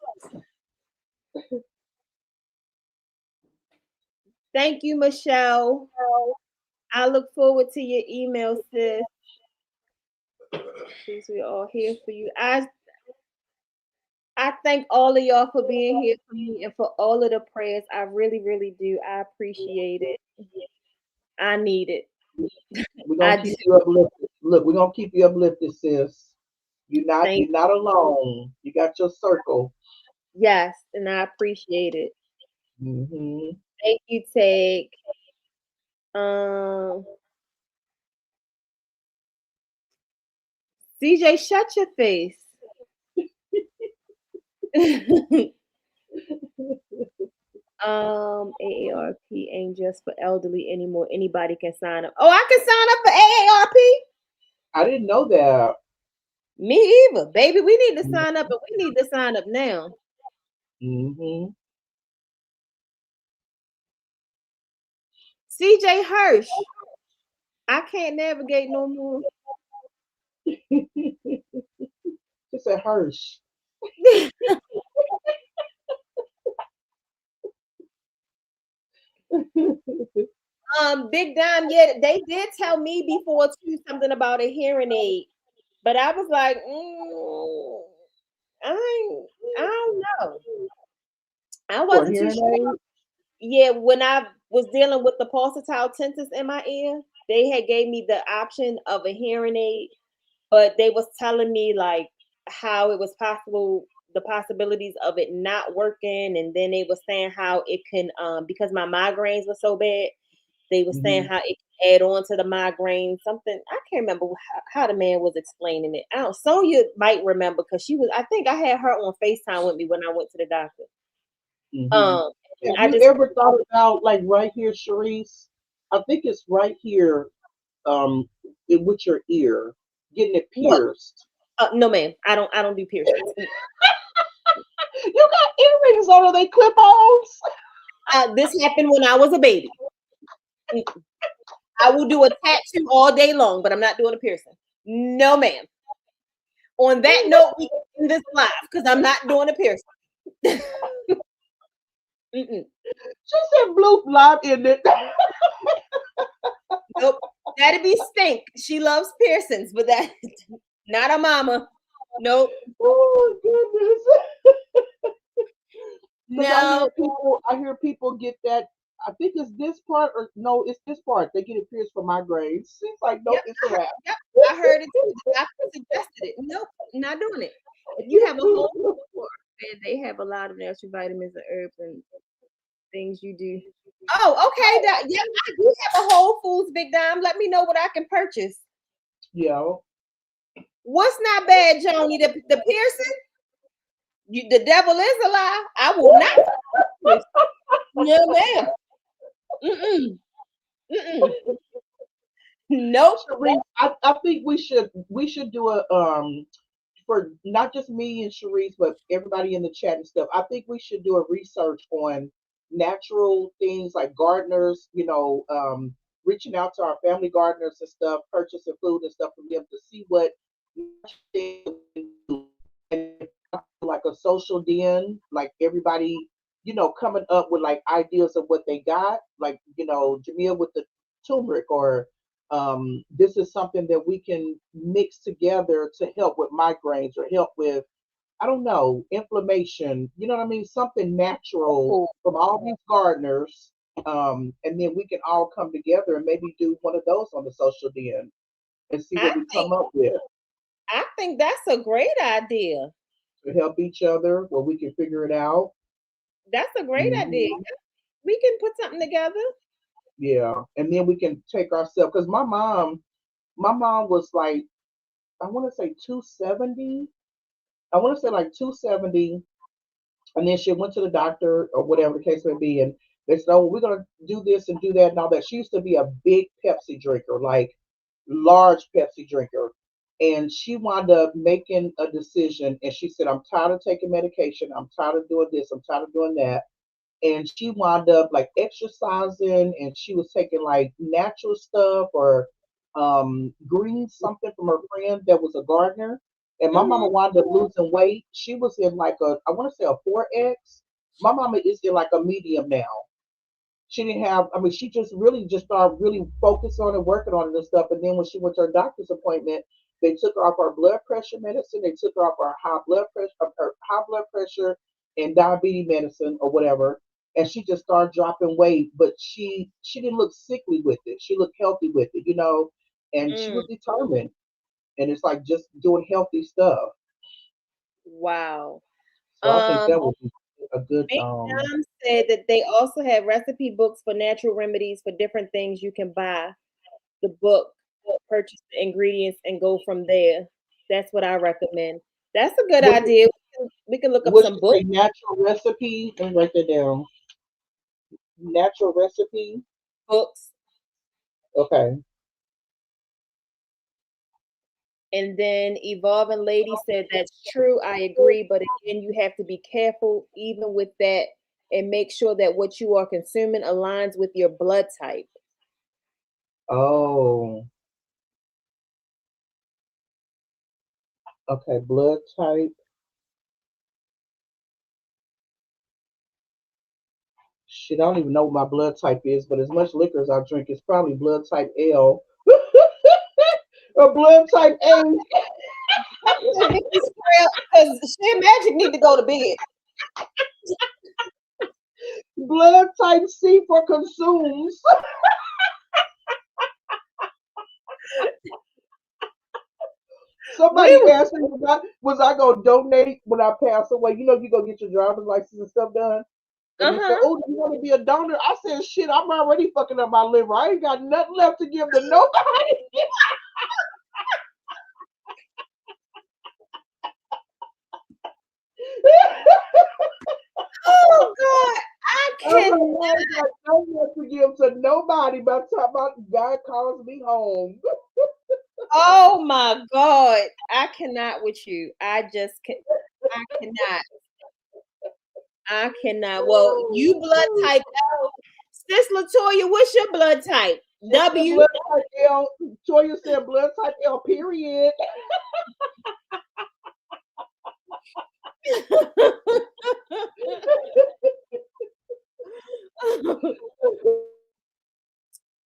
Thank you, Michelle. I look forward to your email, sis. Since we're all here for you. I thank all of y'all for being here for me and for all of the prayers. I really, really do. I appreciate it. I need it. We're gonna keep you uplifted. Look, we're gonna keep you uplifted, sis. You're not alone. You got your circle. Yes, and I appreciate it. Thank you, Tag. CJ, shut your face. AARP ain't just for elderly anymore. Anybody can sign up. Oh, I can sign up for AARP? I didn't know that. Me either, baby. We need to sign up, and we need to sign up now. Mm-hmm. CJ Hirsch. I can't navigate no more. Just a Hirsch. Big Dime, yeah, they did tell me before too something about a hearing aid, but I was like, I don't know. I For wasn't too hearing sure. aid? Yeah, when I was dealing with the pulsatile tinnitus in my ear, they had gave me the option of a hearing aid, but they was telling me like how it was possible, the possibilities of it not working, and then they was saying how it can because my migraines were so bad, they were saying Mm-hmm. how it can add on to the migraine. Something I can't remember how the man was explaining it. I don't. Sonya might remember because she was. I think I had her on FaceTime with me when I went to the doctor. Mm-hmm. Um, and Have I you just ever thought about like right here, Sharice? I think it's right here, with your ear, getting it no, pierced. no, ma'am. I don't do piercings. You got earrings on, are they clip-ons? This happened when I was a baby. I will do a tattoo all day long, but I'm not doing a piercing. No, ma'am. On that note, we can end this live because I'm not doing a piercing. Mm-mm. She said blue live in it. Nope. That'd be Stink. She loves piercings, but that not a mama. Nope. Oh goodness. Because No. I hear people get that. I think it's this part, or no, it's this part. They get it pierced for migraines. She's like, nope, Yep. it's a wrap. Yep. I heard it too. The doctor suggested it. Nope. Not doing it. If you have a whole floor, they have a lot of natural vitamins and herbs and things you do. Oh, okay. Yeah, I do have a Whole Foods, Big Dime. Let me know what I can purchase. Yeah. What's not bad, Joni? The piercing? The devil is a lie. I will not. No, ma'am. Mm-mm. Mm-mm. Nope. Sharice, I think we should do a for not just me and Sharice, but everybody in the chat and stuff. I think we should do a research on natural things like gardeners, reaching out to our family gardeners and stuff, purchasing food and stuff from them to see what and like a social den, like everybody, coming up with like ideas of what they got, like Jamil with the turmeric, or this is something that we can mix together to help with migraines or help with, I don't know, inflammation. You know what I mean? Something natural from all these gardeners. And then we can all come together and maybe do one of those on the social den and see I what we think come up with I think that's a great idea. to help each other where we can figure it out. That's a great idea. Mhm. We can put something together. Yeah. And then we can take ourselves, because my mom was like, I want to say 270. I want to say like 270. And then she went to the doctor or whatever the case may be. And they said, oh, we're going to do this and do that and all that. She used to be a big Pepsi drinker, like large Pepsi drinker. And she wound up making a decision. And she said, I'm tired of taking medication. I'm tired of doing this. I'm tired of doing that. And she wound up like exercising, and she was taking like natural stuff or green something from her friend that was a gardener. And my mama Mhm. wound up losing weight. She was in like I want to say a 4X. My mama is in like a medium now. She didn't have, I mean, she just really just started really focused on it, working on it and stuff. And then when she went to her doctor's appointment, they took her off her blood pressure medicine. They took her off her high blood pressure and diabetes medicine or whatever. And she just started dropping weight, but she didn't look sickly with it. She looked healthy with it. And she Mm, was determined. And it's like just doing healthy stuff. wow. So I think Um, that would be a good Big Tom said that they also have recipe books for natural remedies for different things you can buy. The book, purchase the ingredients, and go from there. That's what I recommend. That's a good what idea. We can look up what some you say, books. natural recipe, and write that down. Natural recipe. Books. Okay. And then Evolving Lady said, that's true. I agree. But again, you have to be careful even with that and make sure that what you are consuming aligns with your blood type. Oh, okay. Blood type. Shit, I don't even know what my blood type is, but as much liquor as I drink, it's probably blood type L or blood type A. Because Shearmajik need to go to bed. Blood type C for consumes. Somebody asked me, was I going to donate when I pass away? You know, you go get your driver's license and stuff done. And they said, oh, do you want to be a donor? I said, shit, I'm already fucking up my liver. I ain't got nothing left to give to nobody. Oh God, I can't. I got nothing left to give to nobody by the time God calls me home. Oh my God, I cannot with you. I just can. I cannot. I cannot. Well, you blood type L. Sis Latoya, what's your blood type? W. Blood type L. Toya said blood type L, period.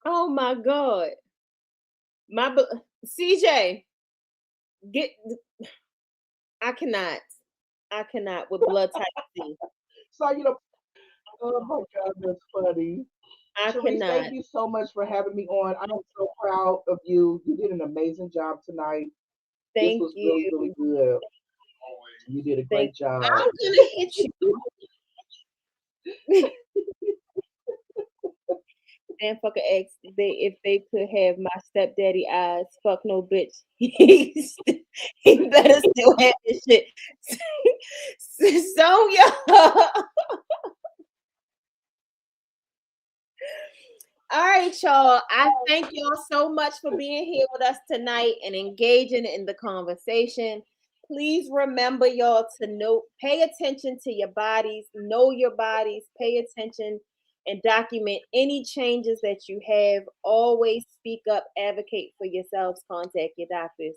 Oh my God. CJ, get I cannot. I cannot with blood type C. So, you know, oh my God, that's funny. I Sharice, cannot. thank you so much for having me on. I am so proud of you. You did an amazing job tonight. Thank This was you. really, really good. You did a great job. I'm gonna hit you. Dan fucker asked if they could have my stepdaddy eyes. Fuck no bitch. He better still have this shit. Sonya. All right, y'all. I thank y'all so much for being here with us tonight and engaging in the conversation. Please remember, y'all, to pay attention to your bodies, know your bodies, pay attention and document any changes that you have. Always speak up, advocate for yourselves, contact your doctors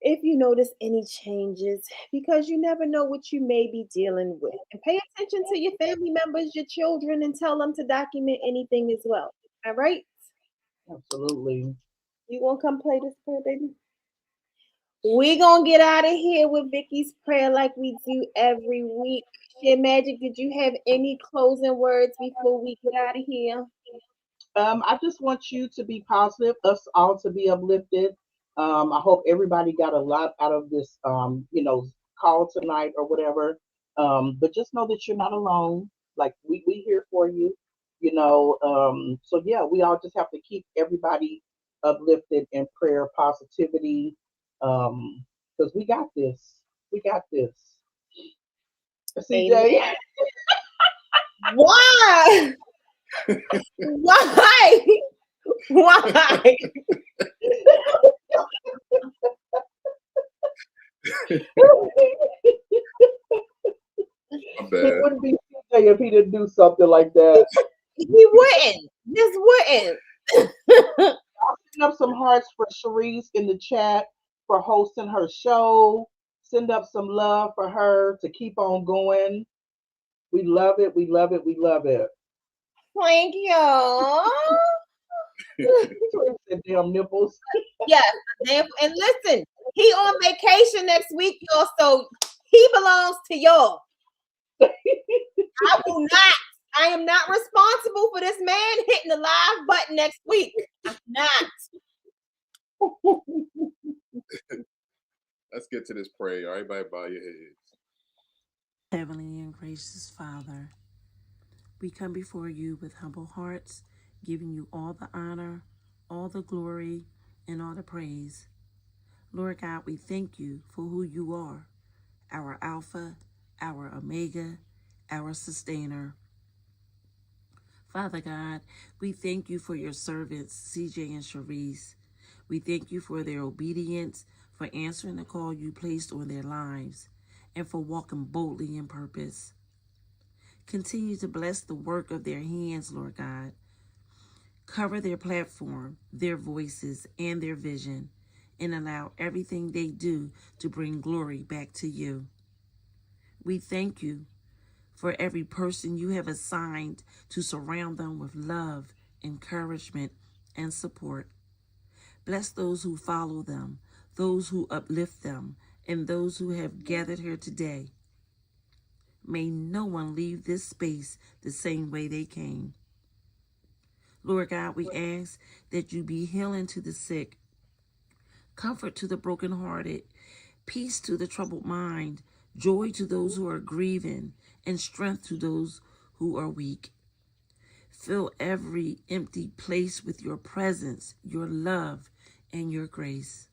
if you notice any changes, because you never know what you may be dealing with. And pay attention to your family members, your children, and tell them to document anything as well. All right? Absolutely. You gonna come play this prayer, baby? We gonna get out of here with Vicky's prayer like we do every week. Shearmajik, did you have any closing words before we get out of here? I just want you to be positive, us all to be uplifted. I hope everybody got a lot out of this, call tonight or whatever. But just know that you're not alone. Like we here for you, So yeah, we all just have to keep everybody uplifted in prayer, positivity, because we got this. We got this. CJ. Amen. Why? Why? Why? It wouldn't be CJ if he didn't do something like that. He wouldn't. Just wouldn't. I'll send up some hearts for Sharice in the chat for hosting her show. Send up some love for her to keep on going. We love it. We love it. We love it. Thank you. Damn nipples. Yeah, and listen, he on vacation next week, y'all. So he belongs to y'all. I will not. I am not responsible for this man hitting the live button next week. I'm not. Let's get to this prayer. Everybody bow your heads. Heavenly and gracious Father, we come before you with humble hearts, giving you all the honor, all the glory, and all the praise. Lord God, we thank you for who you are, our Alpha, our Omega, our Sustainer. Father God, we thank you for your servants, CJ and Sharice. We thank you for their obedience, for answering the call you placed on their lives, and for walking boldly in purpose. Continue to bless the work of their hands, Lord God. Cover their platform, their voices, and their vision, and allow everything they do to bring glory back to you. We thank you for every person you have assigned to surround them with love, encouragement, and support. Bless those who follow them, those who uplift them, and those who have gathered here today. May no one leave this space the same way they came. Lord God, we ask that you be healing to the sick, comfort to the brokenhearted, peace to the troubled mind, joy to those who are grieving, and strength to those who are weak. Fill every empty place with your presence, your love, and your grace.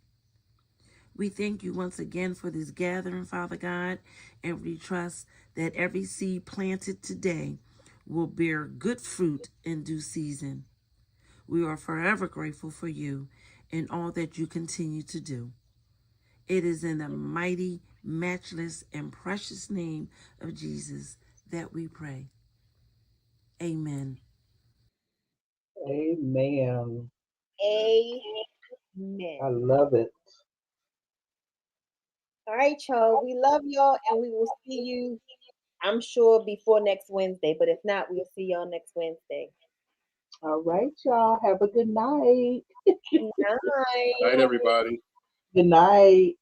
We thank you once again for this gathering, Father God, and we trust that every seed planted today will bear good fruit in due season. We are forever grateful for you and all that you continue to do. It is in the mighty, matchless, and precious name of Jesus that we pray. Amen. Amen. Amen. I love it. All right, y'all. We love y'all, and we will see you, I'm sure, before next Wednesday. But if not, we'll see y'all next Wednesday. All right, y'all. Have a good night. Good night. Night, everybody. Good night.